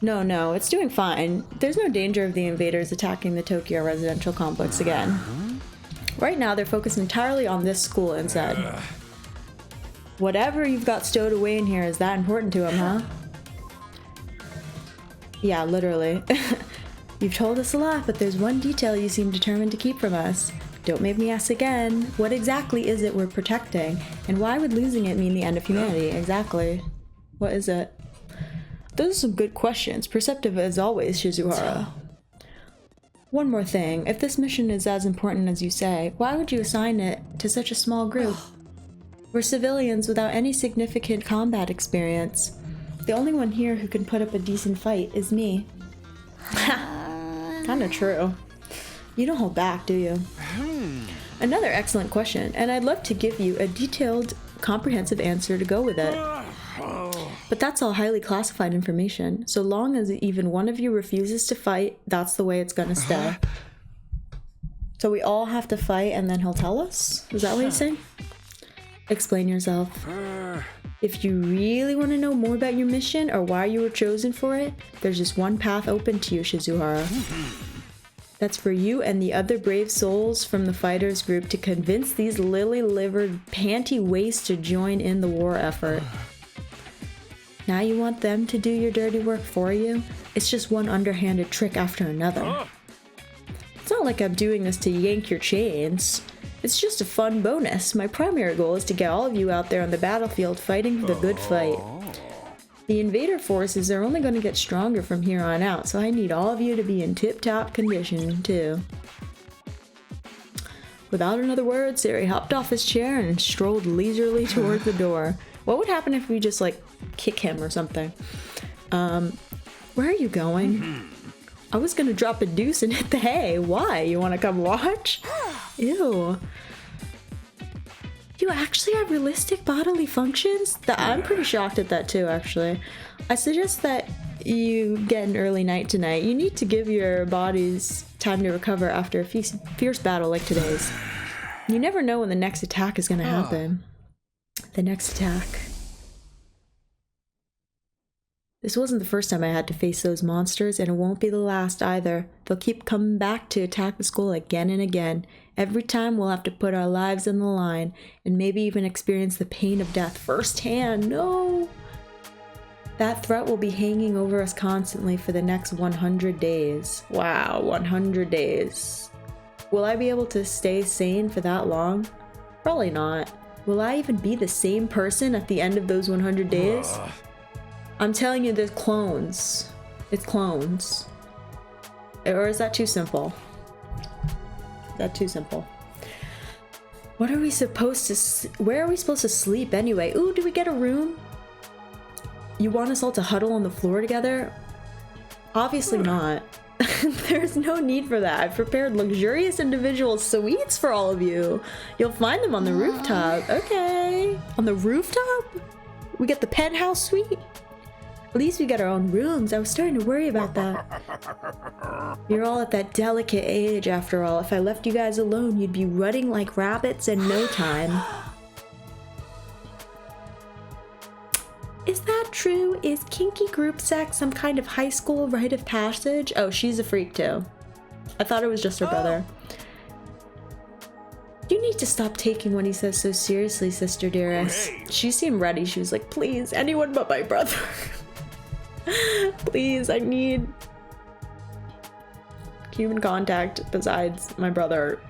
No, it's doing fine. There's no danger of the invaders attacking the Tokyo residential complex again. Right now, they're focused entirely on this school instead. Whatever you've got stowed away in here is that important to them, huh? Yeah, literally. You've told us a lot, but there's one detail you seem determined to keep from us. Don't make me ask again. What exactly is it we're protecting? And why would losing it mean the end of humanity? Exactly. What is it? Those are some good questions. Perceptive as always, Shizuhara. One more thing. If this mission is as important as you say, why would you assign it to such a small group? We're civilians without any significant combat experience. The only one here who can put up a decent fight is me. Kinda true. You don't hold back, do you? Another excellent question, and I'd love to give you a detailed, comprehensive answer to go with it. But that's all highly classified information. So long as even one of you refuses to fight, that's the way it's gonna stay. So we all have to fight and then he'll tell us? Is that what he's saying? Explain yourself. If you really want to know more about your mission or why you were chosen for it, there's just one path open to you, Shizuhara. That's for you and the other brave souls from the fighters group to convince these lily-livered panty wastes to join in the war effort. Now you want them to do your dirty work for you? It's just one underhanded trick after another. It's not like I'm doing this to yank your chains. It's just a fun bonus. My primary goal is to get all of you out there on the battlefield fighting for the good fight. The invader forces are only going to get stronger from here on out, so I need all of you to be in tip-top condition, too. Without another word, Sari hopped off his chair and strolled leisurely towards the door. What would happen if we just, like, kick him or something? Where are you going? I was gonna drop a deuce and hit the hay. Why? You wanna come watch? Ew. You actually have realistic bodily functions? I'm pretty shocked at that too, actually. I suggest that you get an early night tonight. You need to give your bodies time to recover after a fierce battle like today's. You never know when the next attack is gonna happen. The next attack. This wasn't the first time I had to face those monsters, and it won't be the last either. They'll keep coming back to attack the school again and again. Every time we'll have to put our lives on the line, and maybe even experience the pain of death firsthand. No! That threat will be hanging over us constantly for the next 100 days. Wow, 100 days. Will I be able to stay sane for that long? Probably not. Will I even be the same person at the end of those 100 days? I'm telling you, there's clones. It's clones. Or is that too simple? Is that too simple? What are we supposed to... Where are we supposed to sleep anyway? Ooh, do we get a room? You want us all to huddle on the floor together? Obviously not. There's no need for that. I've prepared luxurious individual suites for all of you. You'll find them on the rooftop. Okay. On the rooftop? We get the penthouse suite? At least we got our own rooms. I was starting to worry about that. You're all at that delicate age after all. If I left you guys alone, you'd be rutting like rabbits in no time. Is that true? Is kinky group sex some kind of high school rite of passage? Oh, she's a freak too. I thought it was just her brother. You need to stop taking what he says so seriously, sister dearest. Hey. She seemed ready. She was like, please, anyone but my brother. Please, I need human contact besides my brother.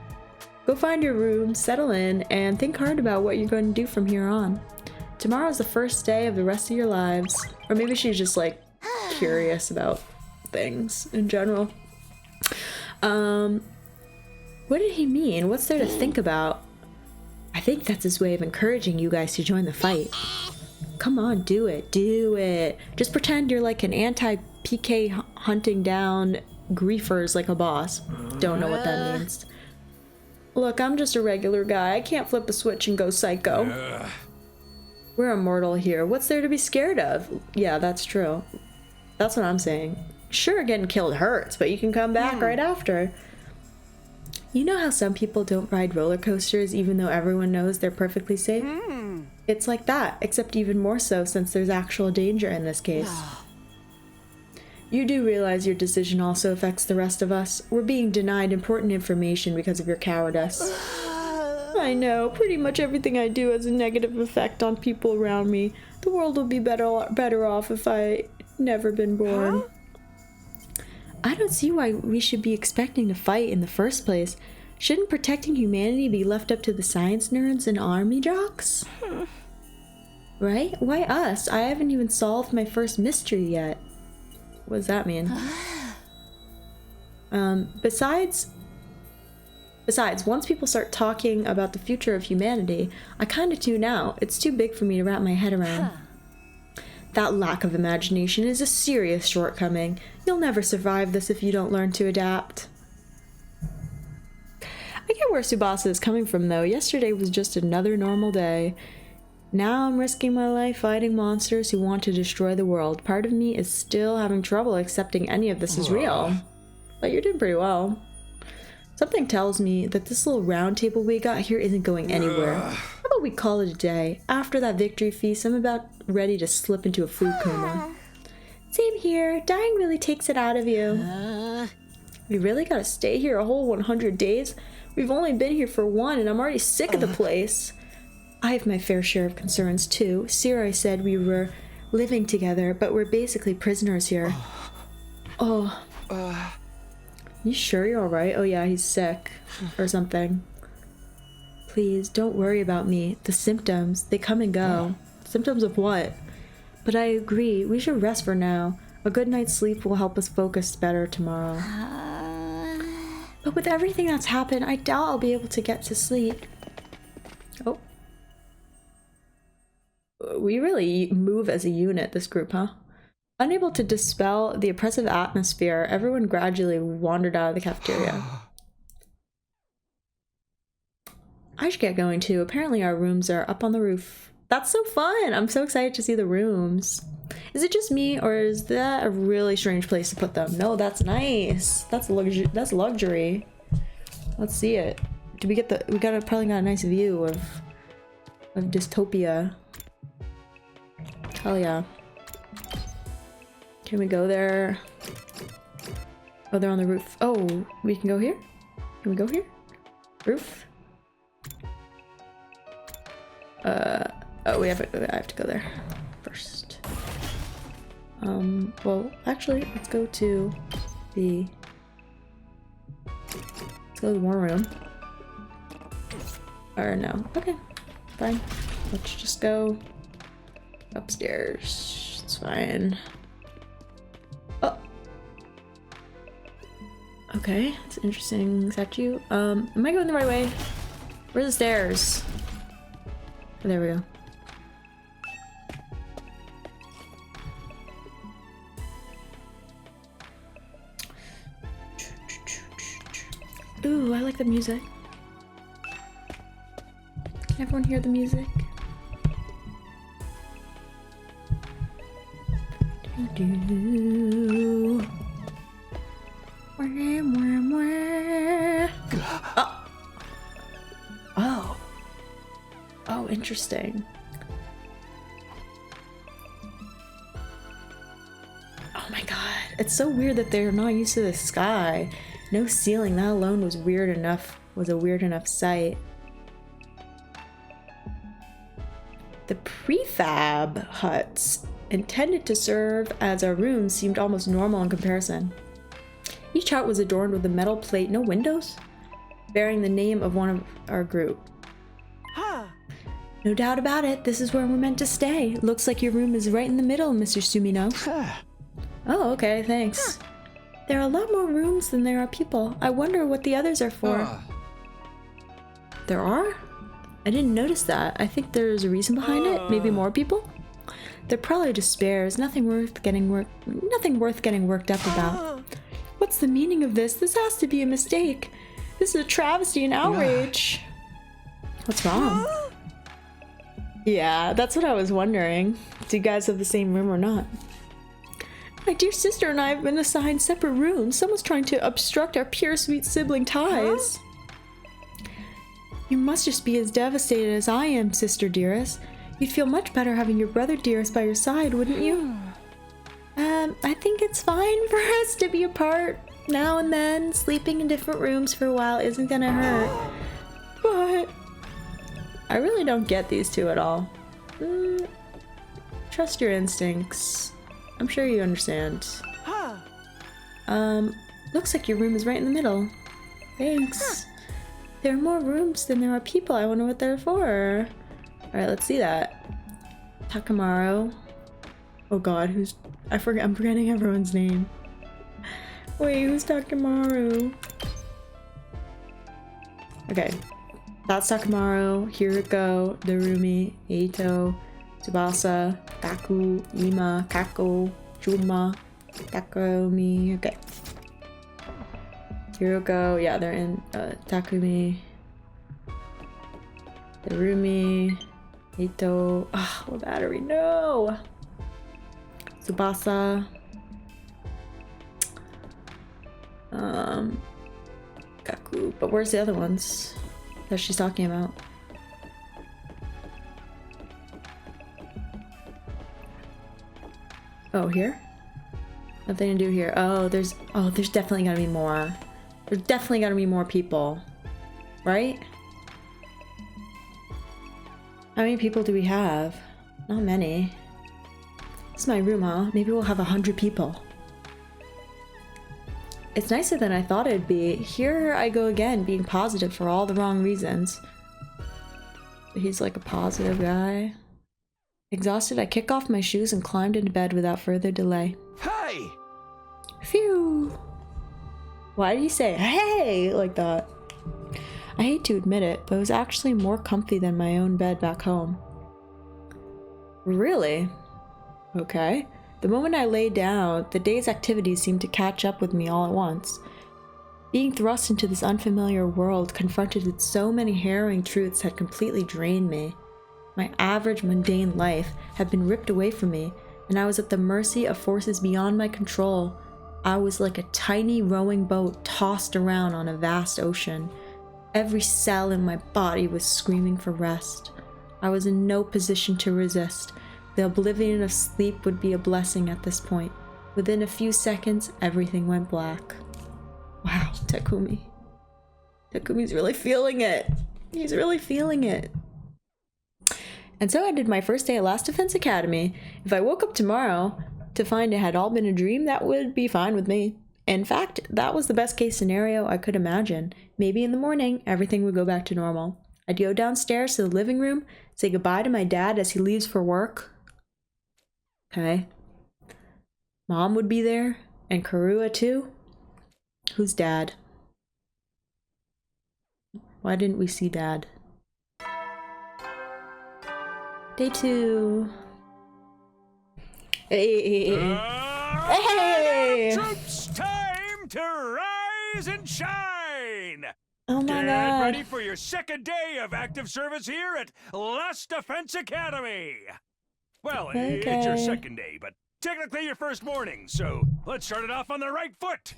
Go find your room, settle in, and think hard about what you're going to do from here on. Tomorrow's the first day of the rest of your lives. Or maybe she's just like curious about things in general. What did he mean? What's there to think about? I think that's his way of encouraging you guys to join the fight. Come on, do it. Do it. Just pretend you're like an anti-PK hunting down griefers like a boss. Don't know what that means. Look, I'm just a regular guy. I can't flip a switch and go psycho. We're immortal here. What's there to be scared of? Yeah, that's true. That's what I'm saying. Sure, getting killed hurts, but you can come back right after. You know how some people don't ride roller coasters even though everyone knows they're perfectly safe? It's like that, except even more so since there's actual danger in this case. You do realize your decision also affects the rest of us. We're being denied important information because of your cowardice. I know, pretty much everything I do has a negative effect on people around me. The world will be better off if I never been born. I don't see why we should be expecting to fight in the first place. Shouldn't protecting humanity be left up to the science nerds and army jocks? Right? Why us? I haven't even solved my first mystery yet. What does that mean? Besides, once people start talking about the future of humanity, I kind of tune out. It's too big for me to wrap my head around. That lack of imagination is a serious shortcoming. You'll never survive this if you don't learn to adapt. I get where Tsubasa is coming from though. Yesterday was just another normal day. Now I'm risking my life fighting monsters who want to destroy the world. Part of me is still having trouble accepting any of this is real. But you're doing pretty well. Something tells me that this little round table we got here isn't going anywhere. How about we call it a day? After that victory feast, I'm about ready to slip into a food coma. Same here. Dying really takes it out of you. We really gotta stay here a whole 100 days? We've only been here for one and I'm already sick of the place. I have my fair share of concerns too. Siroi said we were living together, but we're basically prisoners here. Oh. You sure you're alright? Oh yeah, he's sick. Or something. Please, don't worry about me. The symptoms, they come and go. Symptoms of what? But I agree, we should rest for now. A good night's sleep will help us focus better tomorrow. But with everything that's happened, I doubt I'll be able to get to sleep. Oh. We really move as a unit, this group, huh? Unable to dispel the oppressive atmosphere, everyone gradually wandered out of the cafeteria. I should get going too. Apparently our rooms are up on the roof. That's so fun! I'm so excited to see the rooms. Is it just me, or is that a really strange place to put them? No, that's nice. That's luxury. Let's see it. Do we get the? We probably got a nice view of dystopia. Hell yeah. Can we go there? Oh, they're on the roof. Oh, we can go here? Can we go here? Roof? Oh, I have to go there first. Well, actually, let's go to the war room. Or no, okay, fine. Let's just go upstairs. It's fine. Oh. Okay, that's interesting. Is that you? Am I going the right way? Where's the stairs? Oh, there we go. Ooh, I like the music. Can everyone hear the music? Do-do. Oh. Oh. Oh, interesting. Oh my god. It's so weird that they're not used to the sky. No ceiling, that alone was weird enough, was a weird enough sight. The prefab huts, intended to serve as our rooms, seemed almost normal in comparison. Each hut was adorned with a metal plate, no windows, bearing the name of one of our group. No doubt about it, this is where we're meant to stay. Looks like your room is right in the middle, Mr. Sumino. Oh, okay, thanks. There are a lot more rooms than there are people. I wonder what the others are for. There are? I didn't notice that. I think there's a reason behind it. Maybe more people? They're probably just spares. Nothing worth getting worked up about. What's the meaning of this? This has to be a mistake. This is a travesty and outrage. What's wrong? Yeah, that's what I was wondering. Do you guys have the same room or not? My dear sister and I have been assigned separate rooms. Someone's trying to obstruct our pure sweet sibling ties. You must just be as devastated as I am, sister dearest. You'd feel much better having your brother dearest by your side, wouldn't you? I think it's fine for us to be apart now and then. Sleeping in different rooms for a while isn't gonna hurt. But I really don't get these two at all. Trust your instincts. I'm sure you understand. Looks like your room is right in the middle. Thanks. There are more rooms than there are people. I wonder what they're for. Alright, let's see that. Takamaru. Oh god, who's... I'm forgetting everyone's name. Wait, who's Takamaru? Okay. That's Takamaru, Hiriko, Darumi, Eito, Tsubasa, Kaku, Ima, Kako, Juma, Takumi. Okay. Hiroko, yeah, they're in Takumi, Darumi, Eito. Ah, oh, battery, no! Tsubasa. Kaku, but where's the other ones that she's talking about? Oh, here? Nothing to do here. Oh, there's definitely gotta be more. There's definitely gotta be more people. Right? How many people do we have? Not many. This is my room, huh? Maybe we'll have 100 people. It's nicer than I thought it'd be. Here I go again, being positive for all the wrong reasons. He's like a positive guy. Exhausted, I kick off my shoes and climbed into bed without further delay. Hey! Phew! Why do you say hey like that? I hate to admit it, but it was actually more comfy than my own bed back home. Really? Okay. The moment I lay down, the day's activities seemed to catch up with me all at once. Being thrust into this unfamiliar world, confronted with so many harrowing truths, had completely drained me. My average, mundane life had been ripped away from me, and I was at the mercy of forces beyond my control. I was like a tiny rowing boat tossed around on a vast ocean. Every cell in my body was screaming for rest. I was in no position to resist. The oblivion of sleep would be a blessing at this point. Within a few seconds, everything went black. Wow, Takumi. Takumi's really feeling it. He's really feeling it. And so I did my first day at Last Defense Academy. If I woke up tomorrow to find it had all been a dream, that would be fine with me. In fact, that was the best case scenario I could imagine. Maybe in the morning, everything would go back to normal. I'd go downstairs to the living room, say goodbye to my dad as he leaves for work. Okay. Mom would be there, and Karua too. Who's Dad? Why didn't we see Dad? Day 2. Hey! Hey! Troops, time to rise and shine! Oh my Get god. ready for your second day of active service here at Last Defense Academy. Well, it's your Okay. second day, but technically your first morning, so let's start it off on the right foot.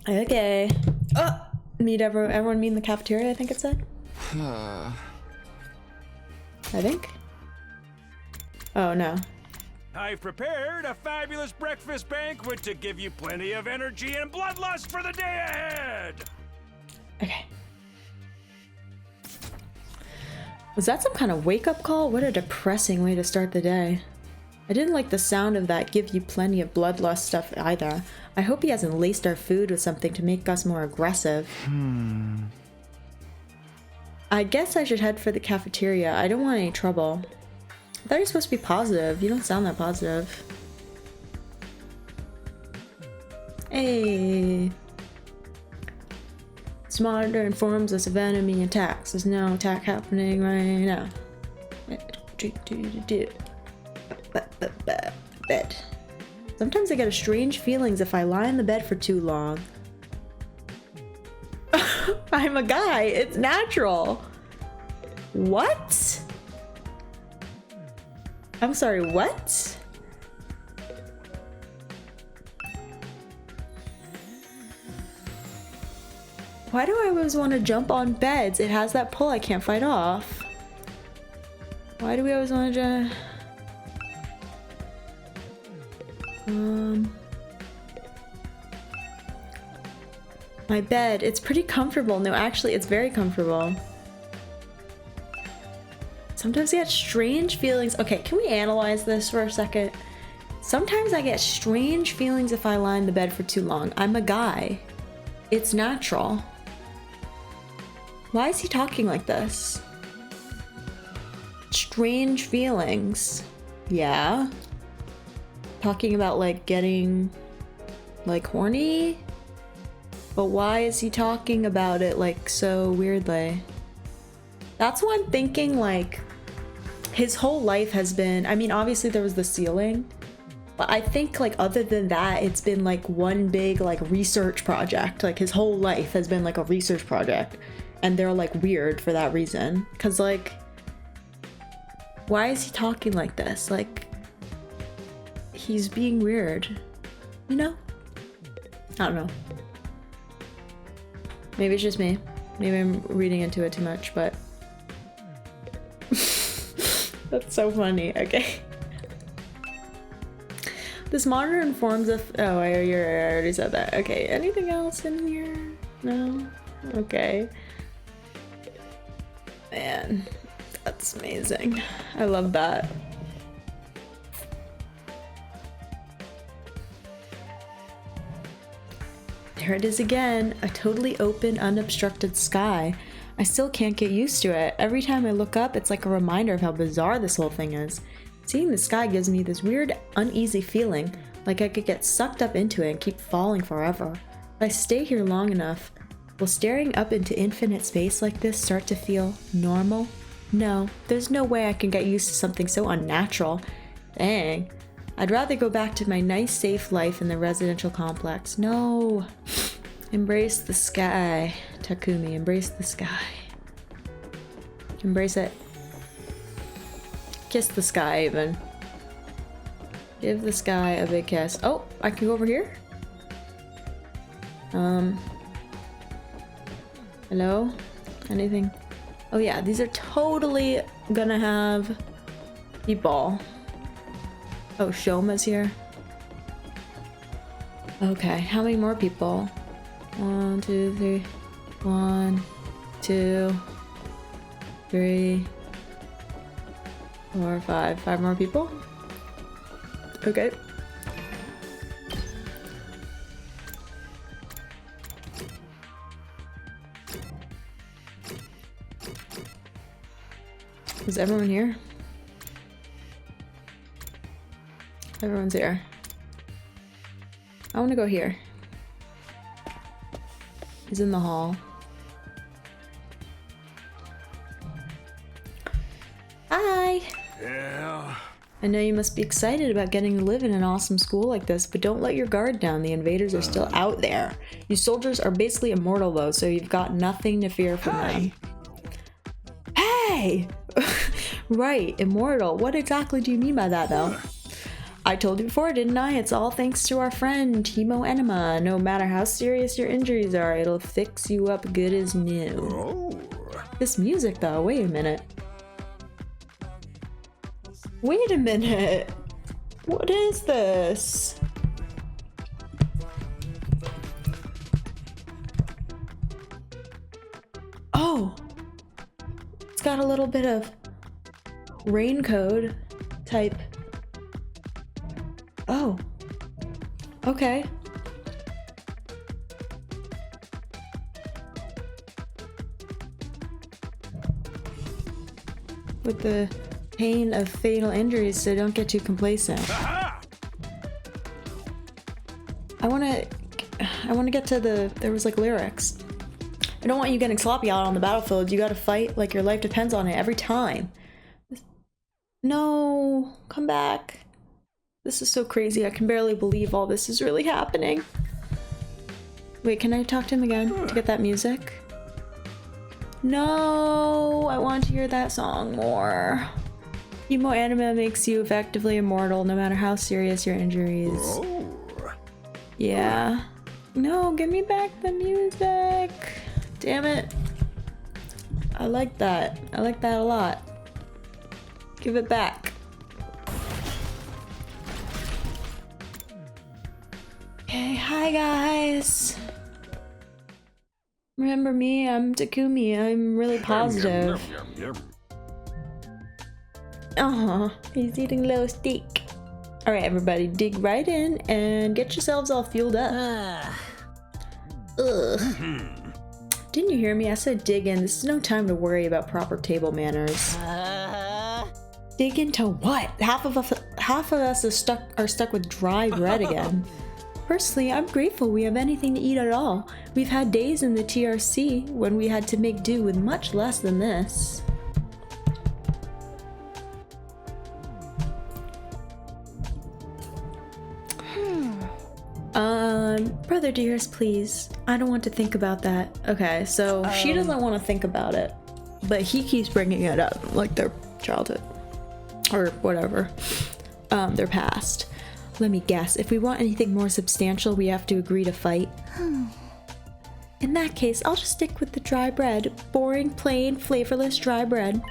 Okay. Oh, everyone meet in the cafeteria, I think it said. I think. Oh no. I've prepared a fabulous breakfast banquet to give you plenty of energy and bloodlust for the day ahead. Okay. Was that some kind of wake-up call? What a depressing way to start the day. I didn't like the sound of that give you plenty of bloodlust stuff either. I hope he hasn't laced our food with something to make us more aggressive. I guess I should head for the cafeteria. I don't want any trouble. I thought you were supposed to be positive. You don't sound that positive. Hey. This monitor informs us of enemy attacks. There's no attack happening right now. Bed. Sometimes I get strange feelings if I lie in the bed for too long. I'm a guy. It's natural. What? I'm sorry, what? Why do I always want to jump on beds? It has that pull I can't fight off. Why do we always want to my bed, it's pretty comfortable. No, actually, it's very comfortable. Sometimes I get strange feelings. Okay, can we analyze this for a second? Sometimes I get strange feelings if I lie in the bed for too long. I'm a guy. It's natural. Why is he talking like this? Strange feelings. Yeah. Talking about like getting like horny? But why is he talking about it like so weirdly? That's what I'm thinking, like his whole life has been, I mean, obviously there was the ceiling, but I think like other than that, it's been like one big like research project. Like his whole life has been like a research project, and they're like weird for that reason. Cause like, why is he talking like this? Like, he's being weird, you know? I don't know. Maybe it's just me. Maybe I'm reading into it too much, but that's so funny. Okay. This monitor informs us. Oh, I already said that. Okay. Anything else in here? No? Okay. Man, that's amazing. I love that. There it is again, a totally open, unobstructed sky. I still can't get used to it. Every time I look up, it's like a reminder of how bizarre this whole thing is. Seeing the sky gives me this weird, uneasy feeling, like I could get sucked up into it and keep falling forever. If I stay here long enough, will staring up into infinite space like this start to feel normal? No, there's no way I can get used to something so unnatural. Dang. I'd rather go back to my nice, safe life in the residential complex. No. Embrace the sky, Takumi. Embrace the sky. Embrace it. Kiss the sky, even. Give the sky a big kiss. Oh, I can go over here? Hello? Anything? Oh yeah, these are totally gonna have people. Oh, Shoma's here. Okay, how many more people? 1, 2, 3. 1, 2, 3, 4, 5. 5 more people? Okay. Is everyone here? Everyone's here. I want to go here. He's in the hall. Hi! Yeah? I know you must be excited about getting to live in an awesome school like this, but don't let your guard down. The invaders are still out there. You soldiers are basically immortal though, so you've got nothing to fear from them. Hey! Right, immortal. What exactly do you mean by that though? I told you before, didn't I? It's all thanks to our friend, Timo Enema. No matter how serious your injuries are, it'll fix you up good as new. This music though, wait a minute. Wait a minute. What is this? Oh. It's got a little bit of rain code type. Oh. Okay. With the pain of fatal injuries, so don't get too complacent. I wanna get to there was like lyrics. I don't want you getting sloppy out on the battlefield. You gotta fight like your life depends on it every time. No, come back. This is so crazy. I can barely believe all this is really happening. Wait, can I talk to him again to get that music? No, I want to hear that song more. Emo anime makes you effectively immortal no matter how serious your injuries. Yeah. No, give me back the music. Damn it. I like that. I like that a lot. Give it back. Okay, hi guys. Remember me? I'm Takumi. I'm really positive. He's eating low steak. Alright everybody, dig right in and get yourselves all fueled up. Ugh. Didn't you hear me? I said dig in. This is no time to worry about proper table manners. Dig into what? Half of us are stuck with dry bread again. Personally, I'm grateful we have anything to eat at all. We've had days in the TRC when we had to make do with much less than this. Brother dearest, please. I don't want to think about that. Okay, so she doesn't want to think about it, but he keeps bringing it up, like their childhood. Or whatever. Their past. Let me guess, if we want anything more substantial, we have to agree to fight. In that case, I'll just stick with the dry bread. Boring, plain, flavorless dry bread.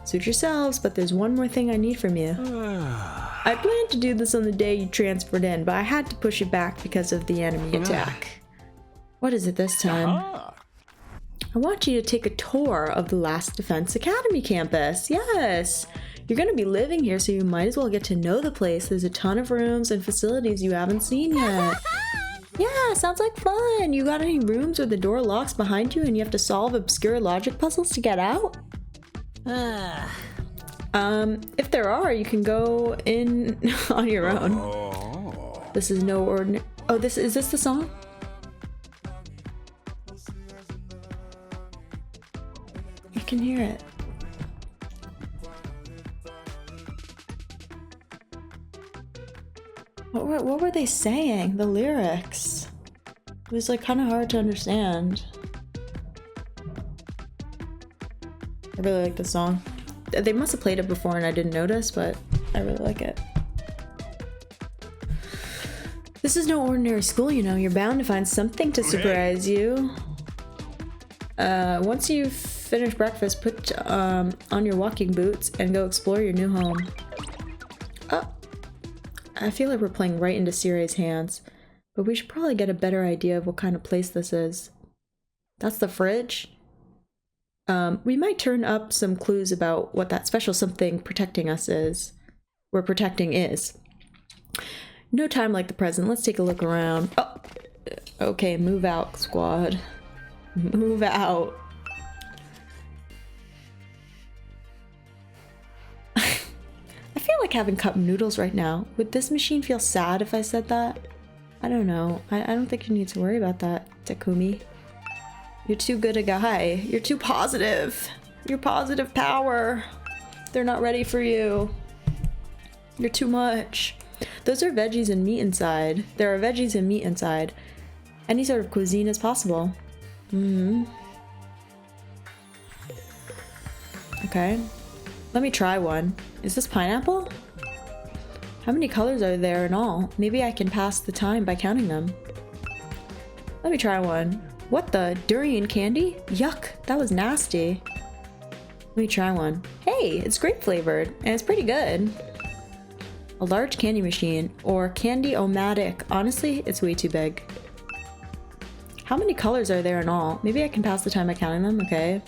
Suit yourselves, but there's one more thing I need from you. I planned to do this on the day you transferred in, but I had to push it back because of the enemy attack. What is it this time? I want you to take a tour of the Last Defense Academy campus. Yes! You're gonna be living here, so you might as well get to know the place. There's a ton of rooms and facilities you haven't seen yet. Yeah, sounds like fun. You got any rooms where the door locks behind you and you have to solve obscure logic puzzles to get out? If there are, you can go in on your own. This is no ordinary. Oh, is this the song? I can hear it. What were they saying? The lyrics. It was like kind of hard to understand. I really like the song. They must have played it before and I didn't notice, but I really like it. This is no ordinary school, you know. You're bound to find something to surprise you. Once you've finished breakfast, put on your walking boots and go explore your new home. Oh, I feel like we're playing right into Sire's hands, but we should probably get a better idea of what kind of place this is. That's the fridge? We might turn up some clues about what that special something protecting us is. Where protecting is. No time like the present. Let's take a look around. Oh, okay, move out, squad. Move out. I feel like having cup noodles right now. Would this machine feel sad if I said that? I don't know. I don't think you need to worry about that, Takumi. You're too good a guy. You're too positive. You're positive power. They're not ready for you. You're too much. Those are veggies and meat inside. There are veggies and meat inside. Any sort of cuisine is possible. Okay. Let me try one. Is this pineapple? How many colors are there in all? Maybe I can pass the time by counting them. Let me try one. What the? Durian candy? Yuck, that was nasty. Let me try one. Hey, it's grape flavored, and it's pretty good. A large candy machine, or candy-o-matic. Honestly, it's way too big. How many colors are there in all? Maybe I can pass the time by counting them, okay.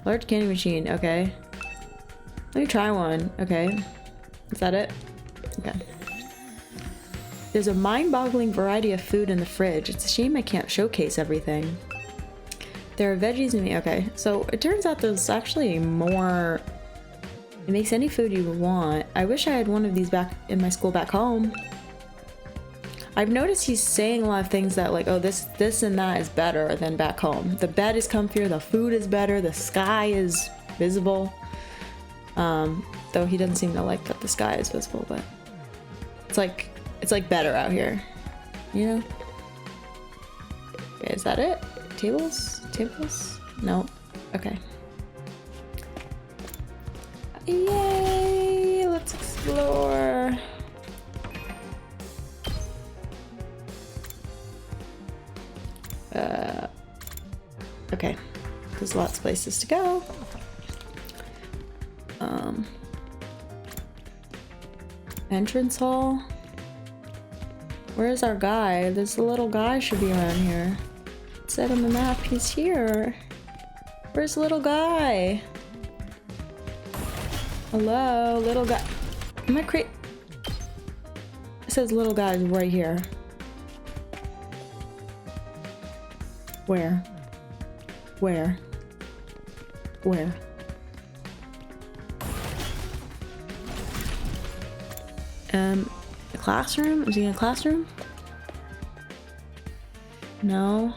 Large candy machine, okay. Let me try one, okay. Is that it? Okay. There's a mind-boggling variety of food in the fridge. It's a shame I can't showcase everything. There are veggies and meat. Okay, so it turns out there's actually more. It makes any food you want. I wish I had one of these back in my school back home. I've noticed he's saying a lot of things that like, oh, this and that is better than back home. The bed is comfier, the food is better, the sky is visible. Though he doesn't seem to like that the sky is visible, but it's like better out here, you know? Okay, is that it? Tables? Tables? No. Okay. Yay! Let's explore. Okay. There's lots of places to go. Entrance hall. Where's our guy? This little guy should be around here. It said on the map he's here. Where's the little guy? Hello, little guy. Am I crazy? It says little guy's right here. Where? Where? Where? A classroom? Is he in a classroom? No.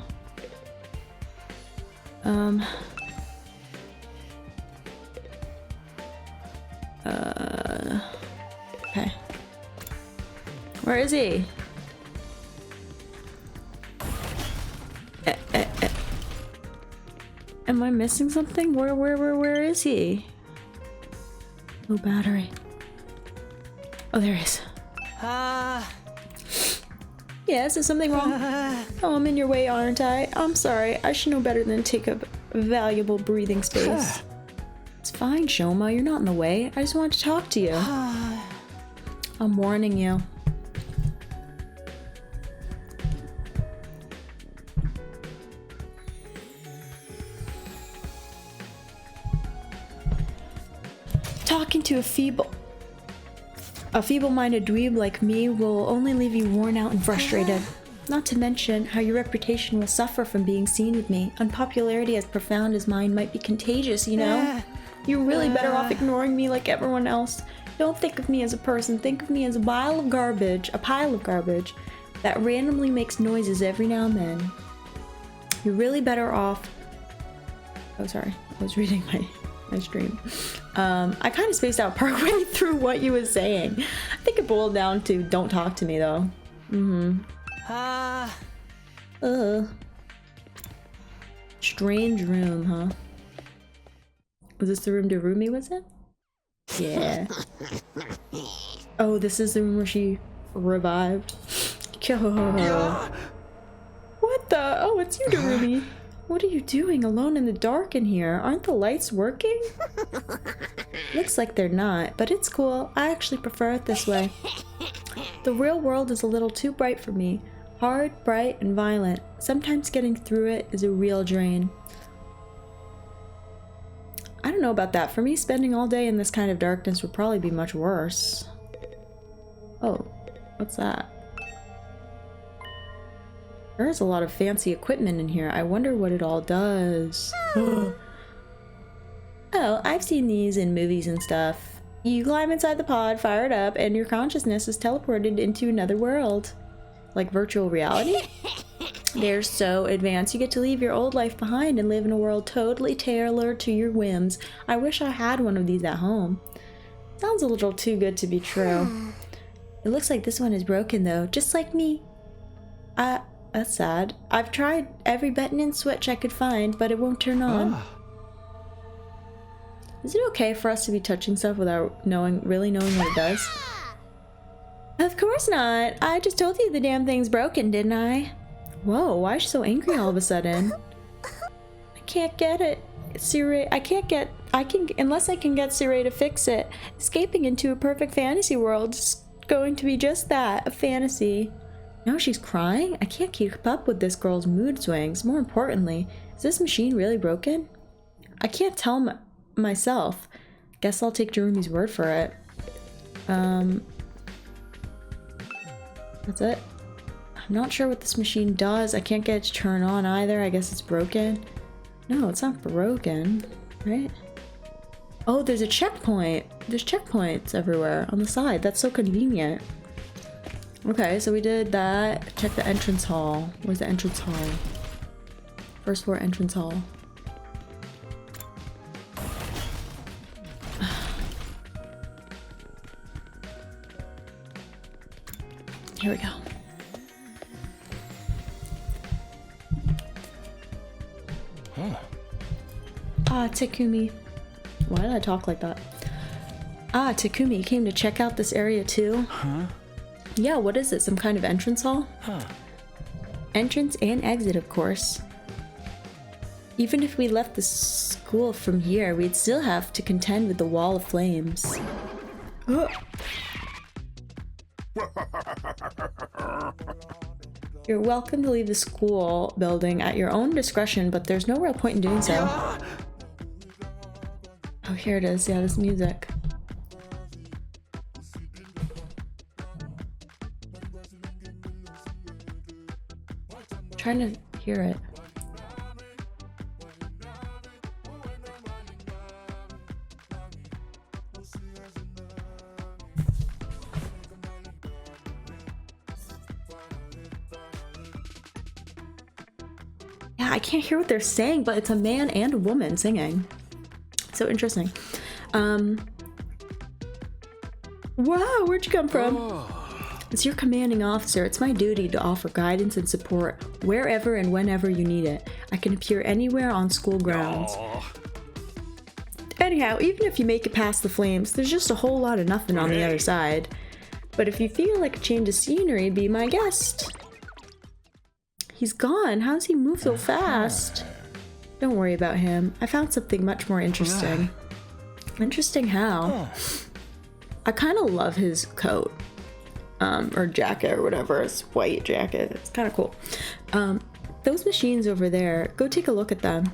Okay. Where is he? Am I missing something? Where is he? No battery. Oh, there he is. Yes, is something wrong? Oh, I'm in your way, aren't I? I'm sorry. I should know better than take up valuable breathing space. It's fine, Shoma. You're not in the way. I just wanted to talk to you. I'm warning you. Talking to a feeble-minded dweeb like me will only leave you worn out and frustrated. Not to mention how your reputation will suffer from being seen with me. Unpopularity as profound as mine might be contagious, you know? You're really better off ignoring me like everyone else. Don't think of me as a person, think of me as a pile of garbage that randomly makes noises every now and then. You're really better off... Oh, sorry. I was reading my stream. I kind of spaced out partway through what you was saying. I think it boiled down to don't talk to me though. Strange room, huh? Was this the room Darumi was in? Yeah. Oh, this is the room where she revived. What the? Oh, it's you, Darumi. What are you doing alone in the dark in here? Aren't the lights working? Looks like they're not, but it's cool. I actually prefer it this way. The real world is a little too bright for me. Hard, bright, and violent. Sometimes getting through it is a real drain. I don't know about that. For me, spending all day in this kind of darkness would probably be much worse. Oh, what's that? There's a lot of fancy equipment in here. I wonder what it all does. Oh, I've seen these in movies and stuff. You climb inside the pod, fire it up, and your consciousness is teleported into another world. Like virtual reality? They're so advanced. You get to leave your old life behind and live in a world totally tailored to your whims. I wish I had one of these at home. Sounds a little too good to be true. It looks like this one is broken though, just like me. That's sad. I've tried every button and switch I could find, but it won't turn on. Is it okay for us to be touching stuff without really knowing what it does? Of course not. I just told you the damn thing's broken, didn't I? Whoa, why is she so angry all of a sudden? I can't get it. Unless I can get Sirei to fix it. Escaping into a perfect fantasy world is going to be just that, a fantasy. Now she's crying? I can't keep up with this girl's mood swings. More importantly, is this machine really broken? I can't tell myself. Guess I'll take Jerumi's word for it. That's it. I'm not sure what this machine does. I can't get it to turn on either. I guess it's broken. No, it's not broken, right? Oh, there's a checkpoint. There's checkpoints everywhere on the side. That's so convenient. Okay, so we did that. Check the entrance hall. Where's the entrance hall? First floor entrance hall. Here we go. Ah, Takumi. Why did I talk like that? Ah, Takumi came to check out this area too. Huh? Yeah, what is it? Some kind of entrance hall? Huh. Entrance and exit, of course. Even if we left the school from here, we'd still have to contend with the wall of flames. You're welcome to leave the school building at your own discretion, but there's no real point in doing so. Oh, here it is. Yeah, this music. Trying to hear it. Yeah, I can't hear what they're saying, but it's a man and a woman singing. So interesting. Wow, where'd you come from? As your commanding officer, it's my duty to offer guidance and support wherever and whenever you need it. I can appear anywhere on school grounds. Anyhow, even if you make it past the flames, there's just a whole lot of nothing on the other side. But if you feel like a change of scenery, be my guest. He's gone. How does he move so fast? Don't worry about him. I found something much more interesting. Interesting how? I kind of love his coat. Or jacket or whatever. It's white jacket. It's kind of cool. Those machines over there, go take a look at them.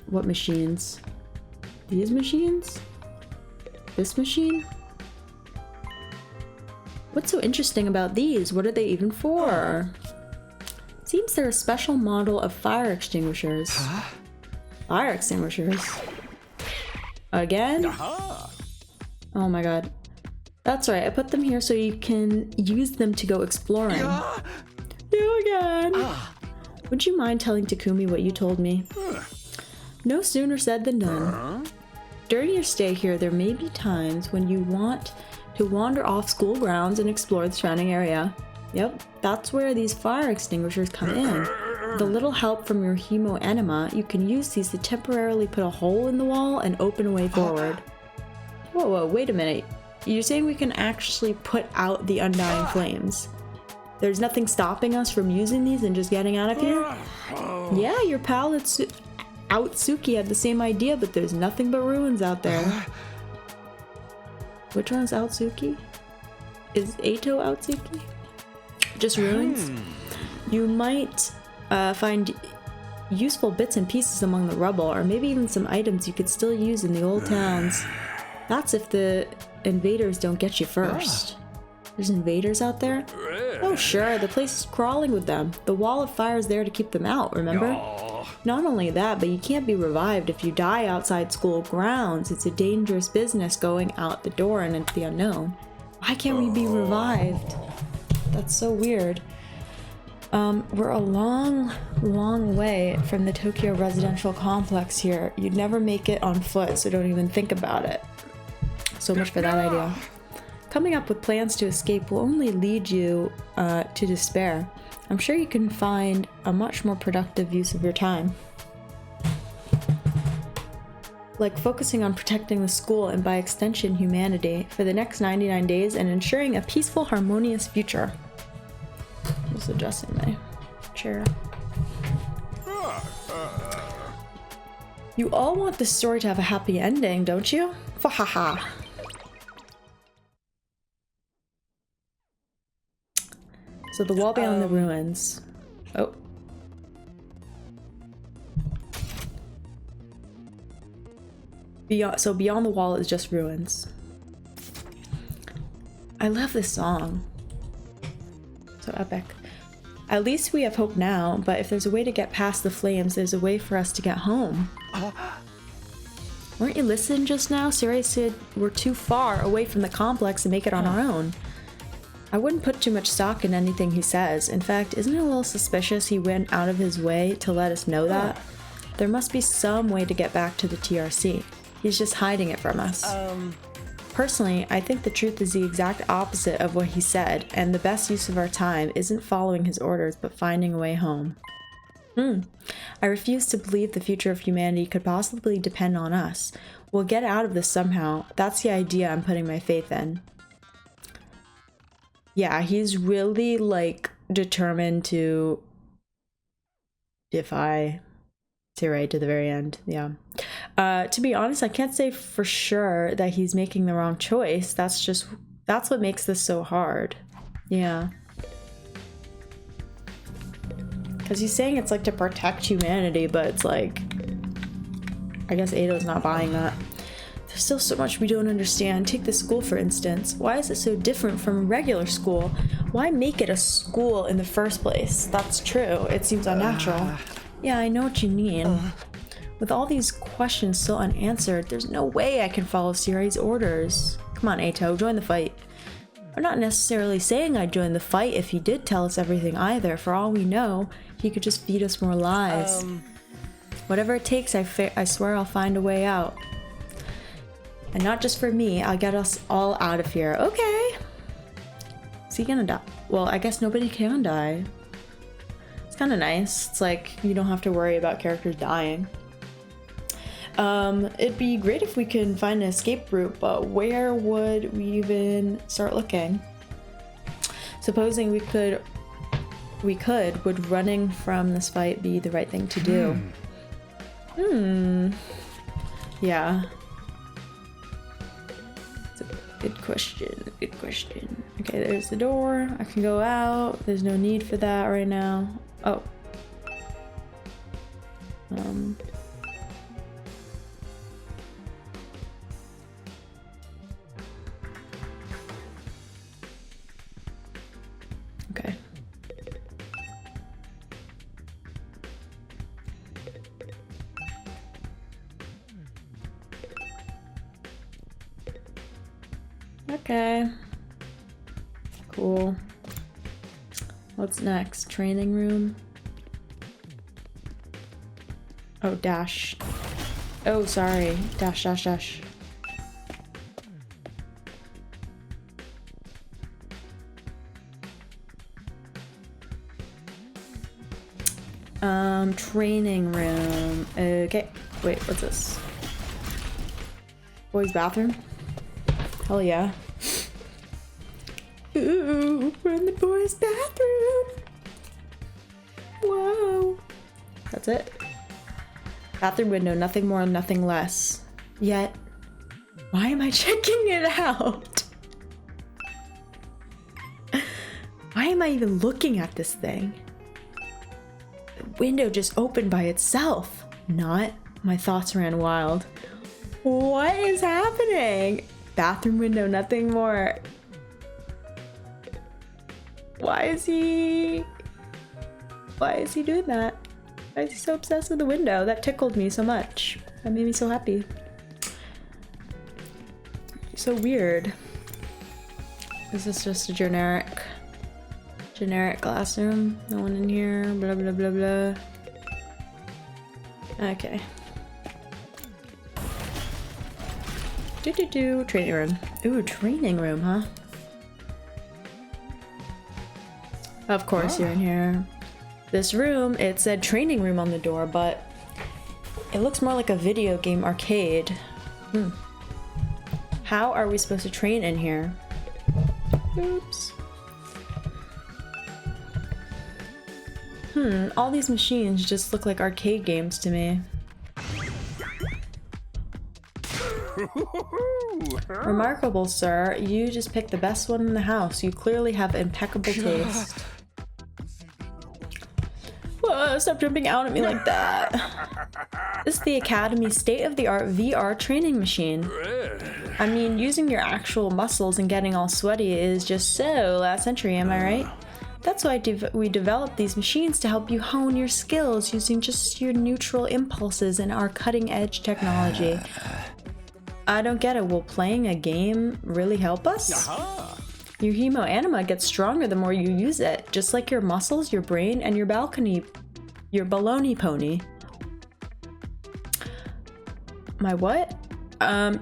What machines? These machines? This machine? What's so interesting about these? What are they even for? Seems they're a special model of fire extinguishers. Fire extinguishers? Again? Oh my god. That's right, I put them here so you can use them to go exploring. You again! Would you mind telling Takumi what you told me? No sooner said than done. During your stay here, there may be times when you want to wander off school grounds and explore the surrounding area. Yep, that's where these fire extinguishers come in. With a little help from your hemo enema, you can use these to temporarily put a hole in the wall and open a way forward. Whoa, wait a minute. You're saying we can actually put out the undying flames? There's nothing stopping us from using these and just getting out of here? Yeah, your pal Outsuki had the same idea, but there's nothing but ruins out there. Which one's Outsuki? Is Ato Outsuki? Just ruins? You might find useful bits and pieces among the rubble, or maybe even some items you could still use in the old towns. That's if the invaders don't get you first. There's invaders out there? Oh sure, the place is crawling with them. The wall of fire is there to keep them out, remember? Not only that, but you can't be revived if you die outside school grounds. It's a dangerous business going out the door and into the unknown. Why can't we be revived? That's so weird. We're a long, long way from the Tokyo residential complex here. You'd never make it on foot, so don't even think about it. So much for that idea. Coming up with plans to escape will only lead you to despair. I'm sure you can find a much more productive use of your time. Like focusing on protecting the school and by extension humanity for the next 99 days and ensuring a peaceful, harmonious future. Just adjusting my chair. You all want this story to have a happy ending, don't you? Fahaha. So the wall beyond the ruins. Oh. So beyond the wall is just ruins. I love this song. So epic. At least we have hope now, but if there's a way to get past the flames, there's a way for us to get home. Weren't you listening just now? Sarai said we're too far away from the complex to make it on our own. I wouldn't put too much stock in anything he says. In fact, isn't it a little suspicious he went out of his way to let us know that? There must be some way to get back to the TRC. He's just hiding it from us. Personally, I think the truth is the exact opposite of what he said, and the best use of our time isn't following his orders, but finding a way home. I refuse to believe the future of humanity could possibly depend on us. We'll get out of this somehow. That's the idea I'm putting my faith in. Yeah, he's really, like, determined to defy Sarai to the very end. Yeah. To be honest, I can't say for sure that he's making the wrong choice. That's what makes this so hard. Yeah. Because he's saying it's like to protect humanity, but it's like, I guess Ada's not buying that. There's still so much we don't understand. Take the school, for instance. Why is it so different from a regular school? Why make it a school in the first place? That's true. It seems unnatural. Yeah, I know what you mean. With all these questions still unanswered, there's no way I can follow Sarai's orders. Come on, Ato, join the fight. I'm not necessarily saying I'd join the fight if he did tell us everything either. For all we know, he could just feed us more lies. Whatever it takes, I swear I'll find a way out. And not just for me, I'll get us all out of here. Okay. Is he gonna die? Well, I guess nobody can die. It's kind of nice. It's like you don't have to worry about characters dying. It'd be great if we can find an escape route, but where would we even start looking? Supposing would running from this fight be the right thing to do? Yeah. It's a good question. Good question. Okay, there's the door. I can go out. There's no need for that right now. Oh. Okay. Okay. Cool. What's next? Training room? Oh, dash. Oh, sorry. Dash, dash, dash. Training room. Okay. Wait, what's this? Boys' bathroom? Hell yeah. Ooh, we're in the boys' bathroom. Whoa. That's it. Bathroom window, nothing more, nothing less. Yet, why am I checking it out? Why am I even looking at this thing? The window just opened by itself. Not. My thoughts ran wild. What is happening? Bathroom window, nothing more. Why is he doing that? Why is he so obsessed with the window? That tickled me so much. That made me so happy. So weird. Is this just a generic Generic classroom. No one in here. Blah blah blah blah. Okay. Training room. Ooh, training room, huh? Of course you're in here. This room, it said training room on the door, but it looks more like a video game arcade. How are we supposed to train in here? Oops. All these machines just look like arcade games to me. Remarkable, sir. You just picked the best one in the house. You clearly have impeccable taste. Whoa, stop jumping out at me like that. This is the Academy state-of-the-art VR training machine. I mean, using your actual muscles and getting all sweaty is just so last century, am I right? That's why we developed these machines to help you hone your skills using just your neutral impulses and our cutting-edge technology. I don't get it. Will playing a game really help us? Your hemo-anima gets stronger the more you use it, just like your muscles, your brain, and your baloney pony. My what?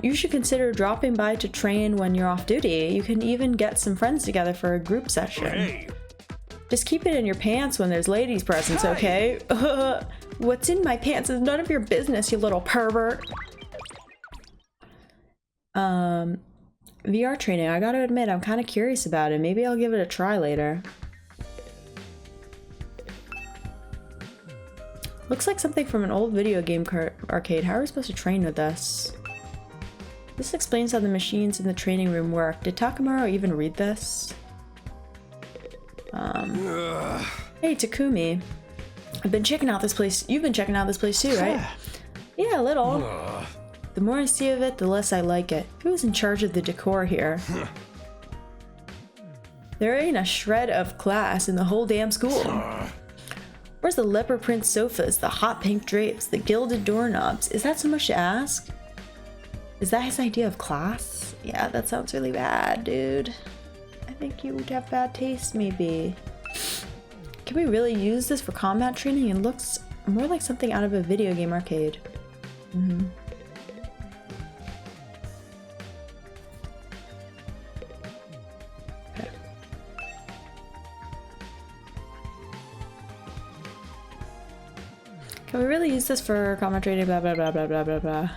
You should consider dropping by to train when you're off duty. You can even get some friends together for a group session. Hey, Just keep it in your pants when there's ladies present, okay? What's in my pants is none of your business, you little pervert. VR training, I gotta admit, I'm kind of curious about it. Maybe I'll give it a try later. Looks like something from an old video game arcade. How are we supposed to train with this? This explains how the machines in the training room work. Did Takamaru even read this? Hey, Takumi. I've been checking out this place. You've been checking out this place too, right? Yeah, a little. The more I see of it, the less I like it. Who's in charge of the decor here? There ain't a shred of class in the whole damn school. Where's the leopard print sofas, the hot pink drapes, the gilded doorknobs? Is that so much to ask? Is that his idea of class? Yeah, that sounds really bad, dude. I think you would have bad taste, maybe. Can we really use this for combat training? It looks more like something out of a video game arcade. Okay. Can we really use this for combat training? Blah blah blah blah blah blah blah.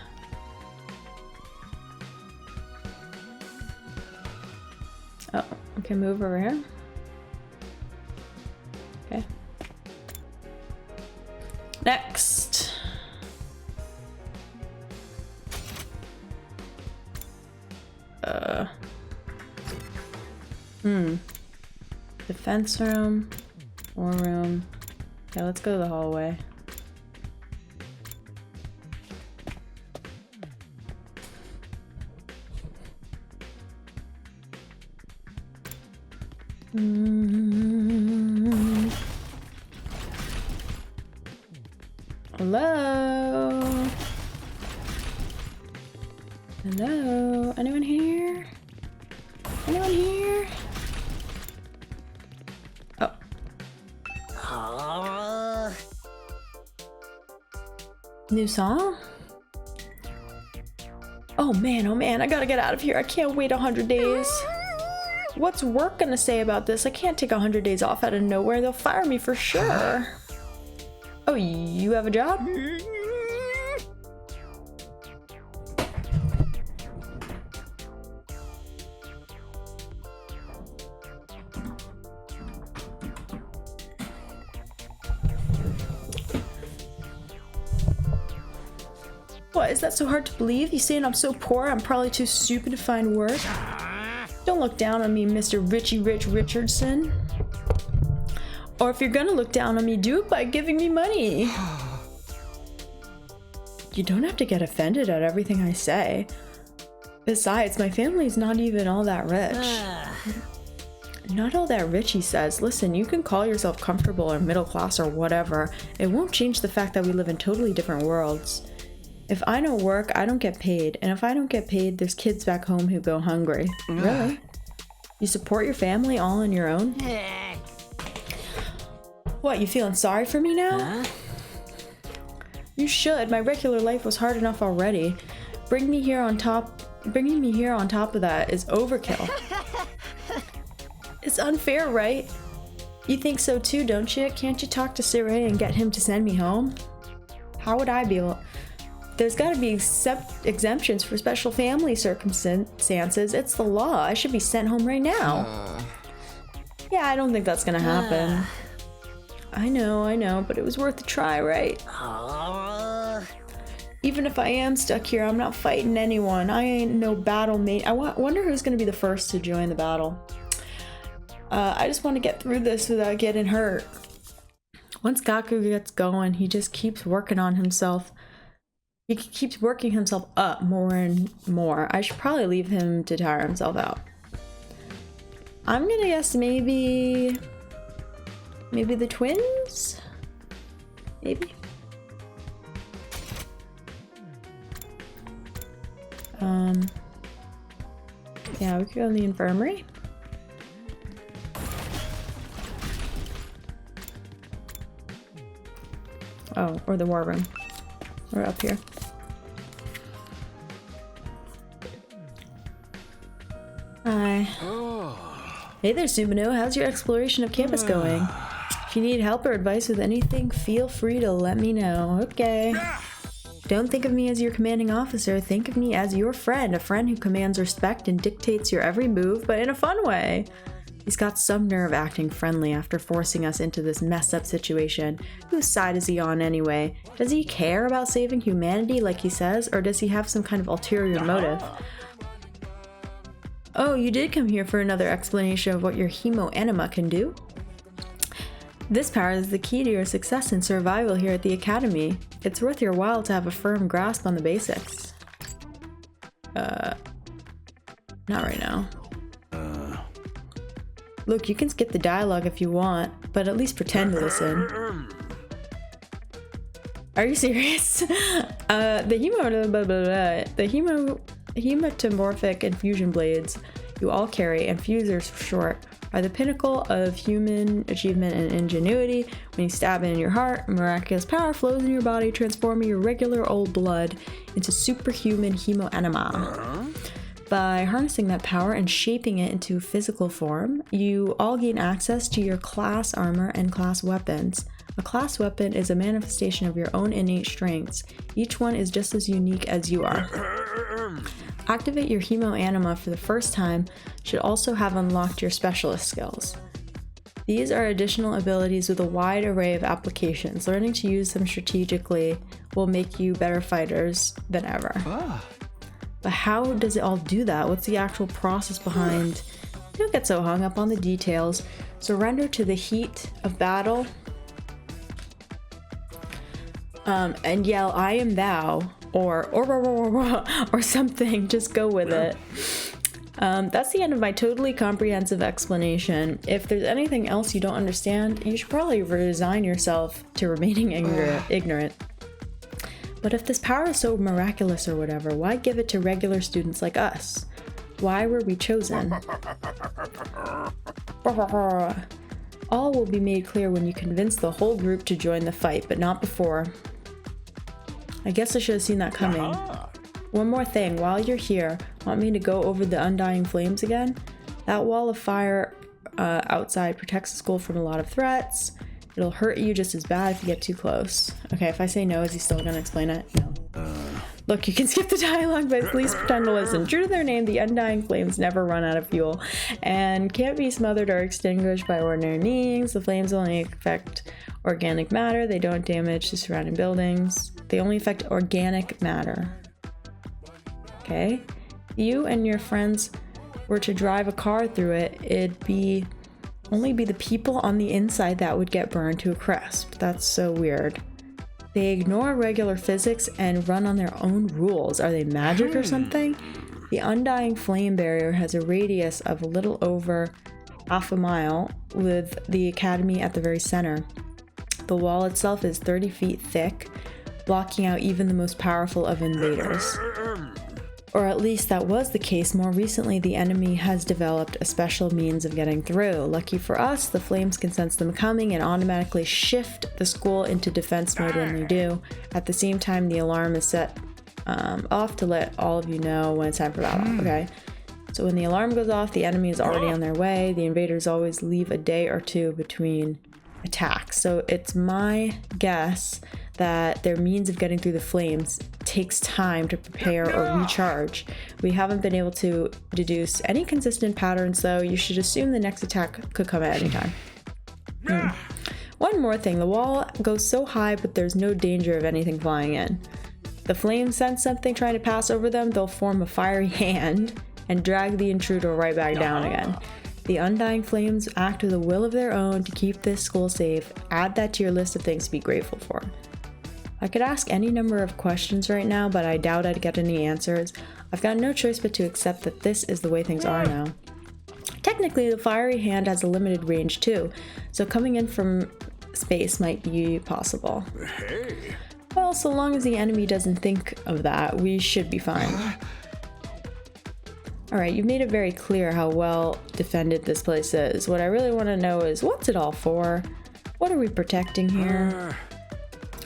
Oh, we can move over here. Okay. Next. Defense room. War room. Okay, let's go to the hallway. Hello? Hello? Anyone here? Anyone here? Oh. New song? Oh man, I gotta get out of here. I can't wait 100 days. What's work gonna say about this? I can't take 100 days off out of nowhere. They'll fire me for sure. Oh, you have a job? What, is that so hard to believe? You saying I'm so poor I'm probably too stupid to find work? Don't look down on me, Mr. Richie Rich Richardson. Or if you're gonna look down on me, do it by giving me money. You don't have to get offended at everything I say. Besides, my family's not even all that rich. Not all that rich, he says. Listen, you can call yourself comfortable or middle class or whatever. It won't change the fact that we live in totally different worlds. If I don't work, I don't get paid. And if I don't get paid, there's kids back home who go hungry. Really? You support your family all on your own? What, you feeling sorry for me now? Huh? You should. My regular life was hard enough already. Bringing me here on top of that is overkill. It's unfair, right? You think so too, don't you? Can't you talk to Siray and get him to send me home? How would I be able... There's gotta be exemptions for special family circumstances. It's the law. I should be sent home right now. Yeah, I don't think that's gonna happen. I know, but it was worth a try, right? Even if I am stuck here, I'm not fighting anyone. I ain't no battle mate. I wonder who's gonna be the first to join the battle. I just want to get through this without getting hurt. Once Gaku gets going, he just keeps working on himself. He keeps working himself up more and more. I should probably leave him to tire himself out. I'm gonna guess maybe the twins? Maybe? Yeah, we could go in the infirmary. Oh, or the war room. We're up here. Hi. Hey there, Sumino. How's your exploration of campus going? If you need help or advice with anything, feel free to let me know. Okay. Don't think of me as your commanding officer. Think of me as your friend. A friend who commands respect and dictates your every move, but in a fun way. He's got some nerve acting friendly after forcing us into this messed up situation. Whose side is he on anyway? Does he care about saving humanity like he says, or does he have some kind of ulterior motive? Oh, you did come here for another explanation of what your hemo anima can do? This power is the key to your success and survival here at the Academy. It's worth your while to have a firm grasp on the basics. Not right now. Look, you can skip the dialogue if you want, but at least pretend to listen. Are you serious? The hematomorphic infusion blades you all carry, and fusers for short, are the pinnacle of human achievement and ingenuity. When you stab it in your heart, miraculous power flows in your body, transforming your regular old blood into superhuman hemoanima. By harnessing that power and shaping it into physical form, you all gain access to your class armor and class weapons. A class weapon is a manifestation of your own innate strengths. Each one is just as unique as you are. Activate your hemoanima for the first time should also have unlocked your specialist skills. These are additional abilities with a wide array of applications. Learning to use them strategically will make you better fighters than ever. But how does it all do that? What's the actual process behind? Don't get so hung up on the details. Surrender to the heat of battle. And yell, "I am thou," or something. Just go with it. That's the end of my totally comprehensive explanation. If there's anything else you don't understand, you should probably resign yourself to remaining ignorant. But if this power is so miraculous or whatever, why give it to regular students like us? Why were we chosen? All will be made clear when you convince the whole group to join the fight, but not before. I guess I should have seen that coming. One more thing, while you're here, want me to go over the undying flames again? That wall of fire outside protects the school from a lot of threats. It'll hurt you just as bad if you get too close. Okay, if I say no, is he still gonna explain it? No. Look, you can skip the dialogue, but at least pretend to listen. True to their name, the undying flames never run out of fuel and can't be smothered or extinguished by ordinary means. The flames only affect organic matter. They don't damage the surrounding buildings. They only affect organic matter. Okay? You and your friends were to drive a car through it, it'd only be the people on the inside that would get burned to a crisp. That's so weird. They ignore regular physics and run on their own rules. Are they magic or something? The undying flame barrier has a radius of a little over half a mile, with the academy at the very center. The wall itself is 30 feet thick, blocking out even the most powerful of invaders. Or at least that was the case. More recently, the enemy has developed a special means of getting through. Lucky for us, the flames can sense them coming and automatically shift the school into defense mode when they do. At the same time, the alarm is set off to let all of you know when it's time for battle, okay? So when the alarm goes off, the enemy is already on their way. The invaders always leave a day or two between attacks. So it's my guess that their means of getting through the flames takes time to prepare or recharge. We haven't been able to deduce any consistent patterns, though. You should assume the next attack could come at any time. One more thing, the wall goes so high, but there's no danger of anything flying in. The flames sense something trying to pass over them, they'll form a fiery hand and drag the intruder right back down again. The undying flames act with a will of their own to keep this school safe. Add that to your list of things to be grateful for. I could ask any number of questions right now, but I doubt I'd get any answers. I've got no choice but to accept that this is the way things are now. Technically, the fiery hand has a limited range too, so coming in from space might be possible. Hey. Well, so long as the enemy doesn't think of that, we should be fine. Alright, you've made it very clear how well defended this place is. What I really want to know is, what's it all for? What are we protecting here?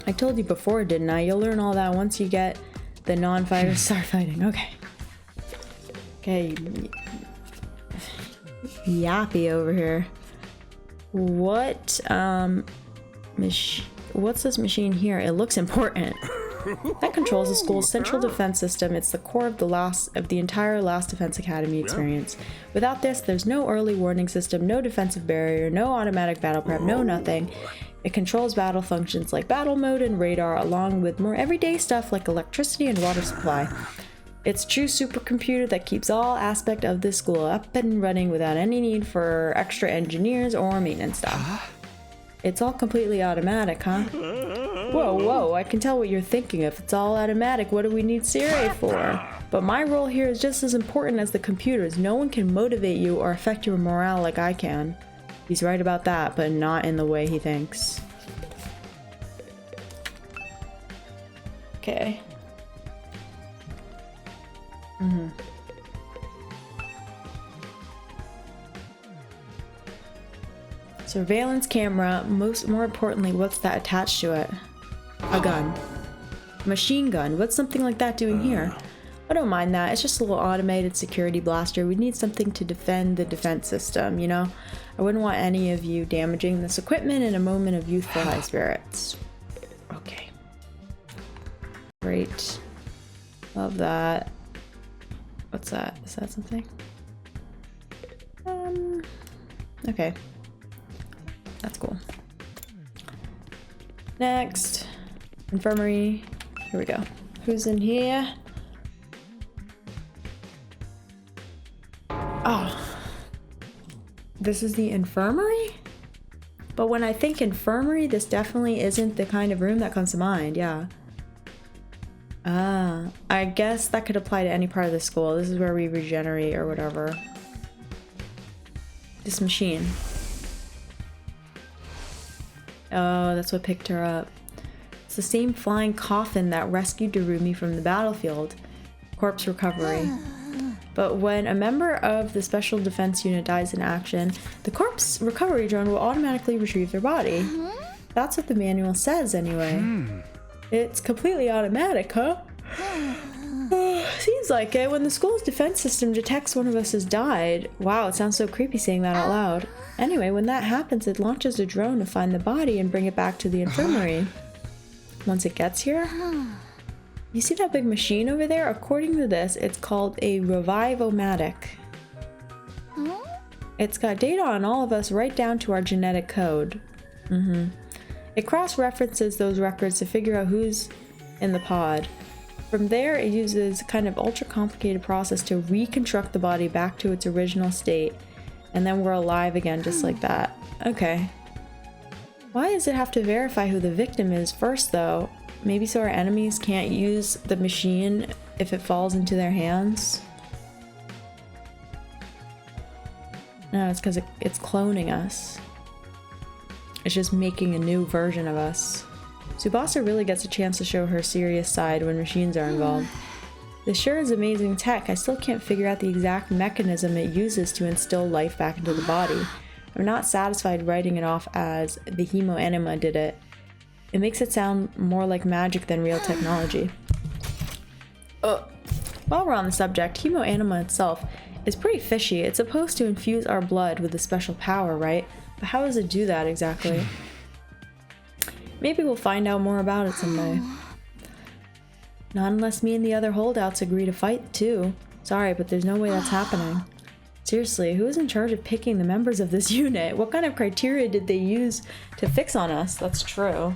I told you before, didn't I? You'll learn all that once you get the non-fighters start fighting. Okay. Okay. Yappy over here. What, what's this machine here? It looks important. That controls the school's central defense system. It's the core of the entire Last Defense Academy experience. Without this, there's no early warning system, no defensive barrier, no automatic battle prep, no nothing. It controls battle functions like battle mode and radar, along with more everyday stuff like electricity and water supply. It's a true supercomputer that keeps all aspects of this school up and running without any need for extra engineers or maintenance staff. It's all completely automatic, huh? Whoa, I can tell what you're thinking. If it's all automatic, what do we need Siri for? But my role here is just as important as the computers. No one can motivate you or affect your morale like I can. He's right about that, but not in the way he thinks. Okay. Surveillance camera. More importantly, what's that attached to it? A gun. Machine gun. What's something like that doing here? I don't mind that. It's just a little automated security blaster. We need something to defend the defense system, you know? I wouldn't want any of you damaging this equipment in a moment of youthful high spirits. Okay. Great. Love that. What's that? Is that something? Okay. That's cool. Next. Infirmary. Here we go. Who's in here? Oh. This is the infirmary? But when I think infirmary, this definitely isn't the kind of room that comes to mind, yeah. Ah, I guess that could apply to any part of the school. This is where we regenerate or whatever. This machine. Oh, that's what picked her up. It's the same flying coffin that rescued Rubyzubie from the battlefield. Corpse recovery. But when a member of the Special Defense Unit dies in action, the corpse recovery drone will automatically retrieve their body. That's what the manual says, anyway. It's completely automatic, huh? Seems like it. When the school's defense system detects one of us has died. Wow, it sounds so creepy saying that out loud. Anyway, when that happens, it launches a drone to find the body and bring it back to the infirmary. Once it gets here... You see that big machine over there? According to this, it's called a Rubyzubie. It's got data on all of us right down to our genetic code. It cross-references those records to figure out who's in the pod. From there, it uses a kind of ultra-complicated process to reconstruct the body back to its original state. And then we're alive again, just like that. Okay. Why does it have to verify who the victim is first, though? Maybe so our enemies can't use the machine if it falls into their hands? No, it's because it's cloning us. It's just making a new version of us. Tsubasa really gets a chance to show her serious side when machines are involved. This sure is amazing tech. I still can't figure out the exact mechanism it uses to instill life back into the body. I'm not satisfied writing it off as the hemo anima did it. It makes it sound more like magic than real technology. While we're on the subject, hemo anima itself is pretty fishy. It's supposed to infuse our blood with a special power, right? But how does it do that exactly? Maybe we'll find out more about it someday. Not unless me and the other holdouts agree to fight too. Sorry, but there's no way that's happening. Seriously, who's in charge of picking the members of this unit? What kind of criteria did they use to fix on us? That's true.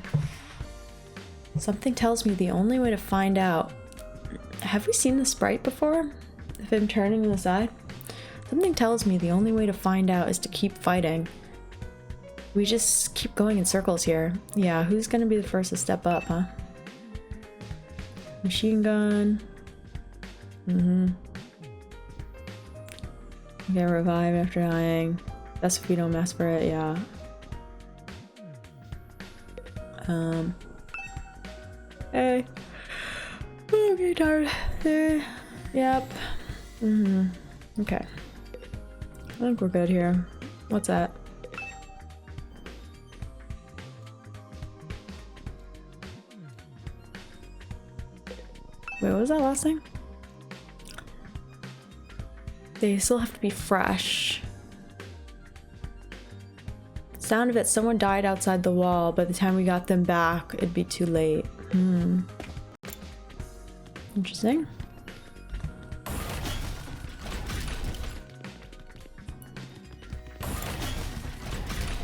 Something tells me the only way to find out... Have we seen the sprite before? Of him turning on the side? Something tells me the only way to find out is to keep fighting. We just keep going in circles here. Yeah, who's gonna be the first to step up, huh? Machine gun. Get revived after dying. That's if we don't mess for it, yeah. Hey. Oh, I'm getting tired. Yep. Okay. I think we're good here. What's that? Wait, what was that last thing? They still have to be fresh. Sound of it, someone died outside the wall. By the time we got them back, it'd be too late. Interesting.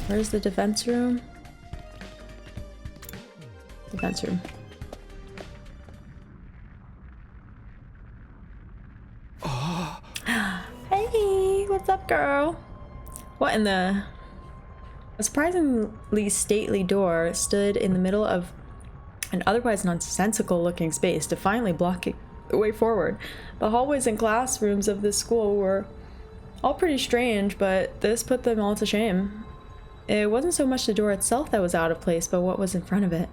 Where's the defense room? Defense room. Hey, what's up, girl? What in the... A surprisingly stately door stood in the middle of an otherwise nonsensical looking space, defiantly blocking the way forward. The hallways and classrooms of this school were all pretty strange, but this put them all to shame. It wasn't so much the door itself that was out of place, but what was in front of it.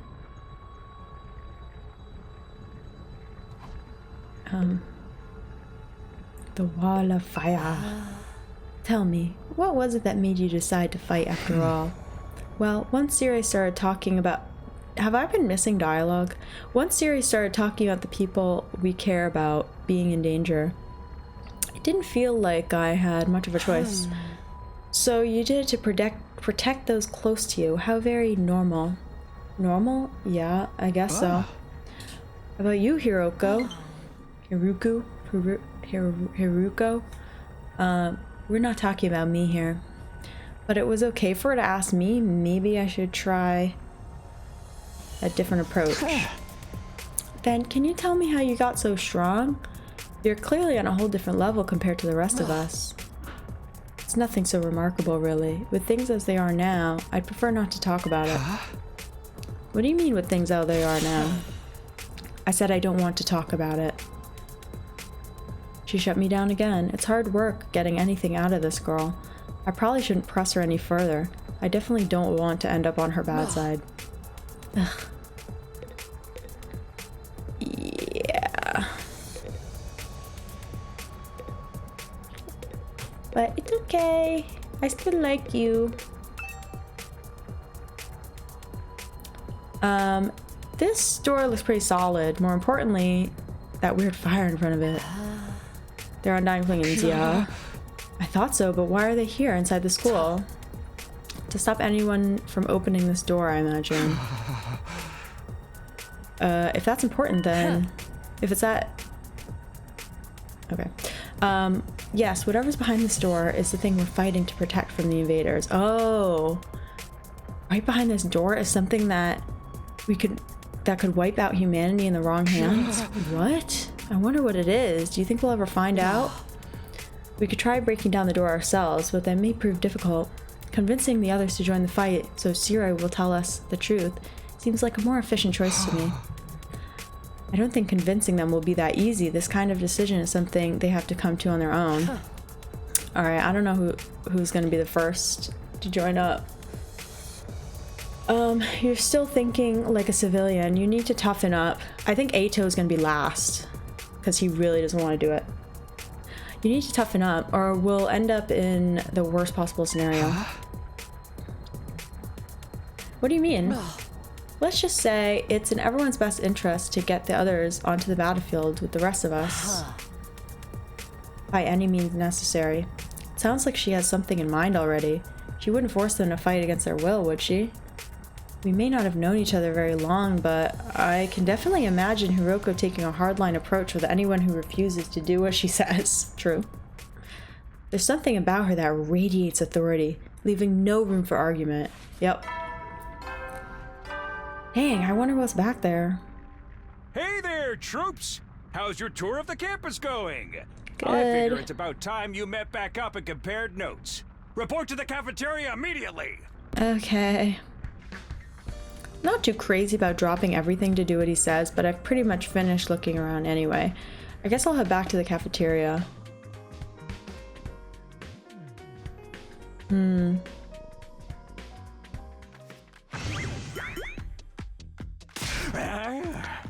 The wall of fire. Tell me, what was it that made you decide to fight after all? Well, once Siri started talking about... Have I been missing dialogue? Once Siri started talking about the people we care about being in danger, it didn't feel like I had much of a choice. So you did it to protect those close to you. How very normal. Normal? Yeah, I guess so. How about you, Hiruko? Hiruko? We're not talking about me here. But it was okay for her to ask me. Maybe I should try a different approach. Then, can you tell me how you got so strong? You're clearly on a whole different level compared to the rest of us. It's nothing so remarkable, really. With things as they are now, I'd prefer not to talk about it. What do you mean with things how they are now? I said I don't want to talk about it. She shut me down again. It's hard work getting anything out of this girl. I probably shouldn't press her any further. I definitely don't want to end up on her bad side. Ugh. Yeah. But it's okay. I still like you. This door looks pretty solid. More importantly, that weird fire in front of it. They're undying flames, yeah. I thought so, but why are they here inside the school? To stop anyone from opening this door, I imagine. If that's important, then... If it's that... Okay. Yes, whatever's behind this door is the thing we're fighting to protect from the invaders. Oh! Right behind this door is something that could wipe out humanity in the wrong hands? What? I wonder what it is. Do you think we'll ever find out? We could try breaking down the door ourselves, but that may prove difficult. Convincing the others to join the fight so Siri will tell us the truth seems like a more efficient choice to me. I don't think convincing them will be that easy. This kind of decision is something they have to come to on their own. Alright, I don't know who's gonna be the first to join up. You're still thinking like a civilian. You need to toughen up. I think Ato's gonna be last. because he really doesn't want to do it. You need to toughen up, or we'll end up in the worst possible scenario. What do you mean? Let's just say it's in everyone's best interest to get the others onto the battlefield with the rest of us. By any means necessary. It sounds like she has something in mind already. She wouldn't force them to fight against their will, would she? We may not have known each other very long, but I can definitely imagine Hiroko taking a hardline approach with anyone who refuses to do what she says. True. There's something about her that radiates authority, leaving no room for argument. Yep. Dang, I wonder what's back there. Hey there, troops! How's your tour of the campus going? Good. I figure it's about time you met back up and compared notes. Report to the cafeteria immediately! Okay. Not too crazy about dropping everything to do what he says, but I've pretty much finished looking around anyway. I guess I'll head back to the cafeteria.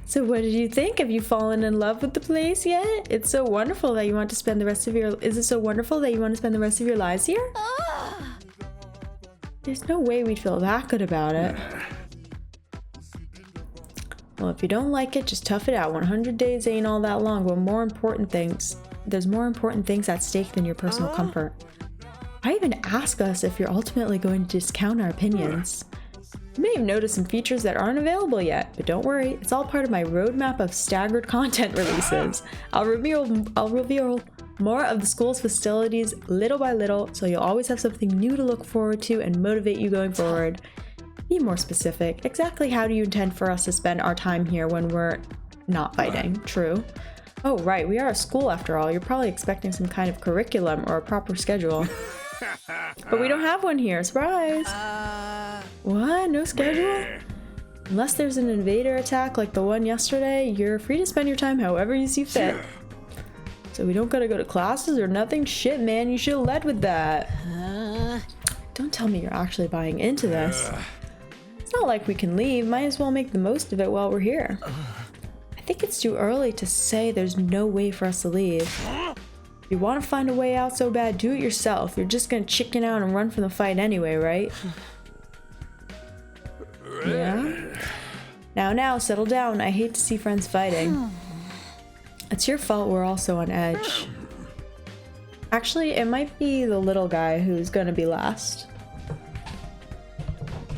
So what did you think? Have you fallen in love with the place yet? It's so wonderful that you want to spend the rest of your... Is it so wonderful that you want to spend the rest of your lives here? There's no way we'd feel that good about it. Well, if you don't like it, just tough it out. 100 days ain't all that long, but there's more important things at stake than your personal comfort. I even ask us if you're ultimately going to discount our opinions. You may have noticed some features that aren't available yet, but don't worry, it's all part of my roadmap of staggered content releases. I'll reveal more of the school's facilities little by little, so you'll always have something new to look forward to and motivate you going forward. Be more specific. Exactly how do you intend for us to spend our time here when we're not fighting? True. Oh, right, we are a school after all. You're probably expecting some kind of curriculum or a proper schedule. But we don't have one here. Surprise! What? No schedule? Unless there's an invader attack like the one yesterday, you're free to spend your time however you see fit. So we don't gotta go to classes or nothing? Shit, man, you should have led with that. Don't tell me you're actually buying into this. It's not like we can leave. Might as well make the most of it while we're here. I think it's too early to say there's no way for us to leave. If you want to find a way out so bad, do it yourself. You're just gonna chicken out and run from the fight anyway, right? Yeah? Now, settle down. I hate to see friends fighting. It's your fault we're all so on edge. Actually, it might be the little guy who's gonna be last.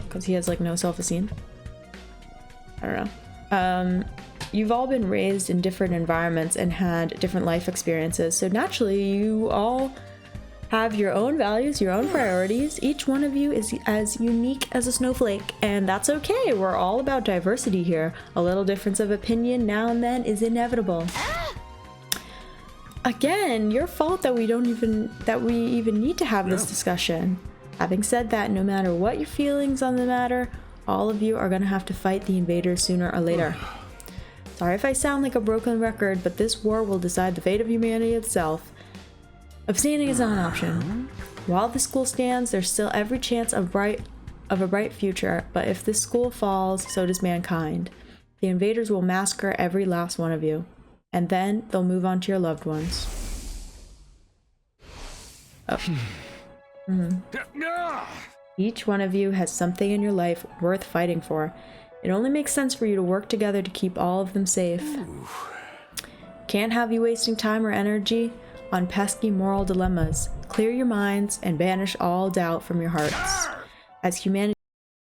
Because he has, like, no self-esteem. I don't know. You've all been raised in different environments and had different life experiences, so naturally you all have your own values, your own priorities. Each one of you is as unique as a snowflake, and that's okay. We're all about diversity here. A little difference of opinion now and then is inevitable. Again, your fault that we even need to have this discussion. Having said that, no matter what your feelings on the matter, all of you are gonna have to fight the invaders sooner or later. Sorry if I sound like a broken record, but this war will decide the fate of humanity itself. Abstaining is not an option. While the school stands, there's still every chance of a bright future, but if this school falls, so does mankind. The invaders will massacre every last one of you, and then they'll move on to your loved ones. Oh. Each one of you has something in your life worth fighting for. It only makes sense for you to work together to keep all of them safe. Can't have you wasting time or energy on pesky moral dilemmas. Clear your minds and banish all doubt from your hearts. As humanity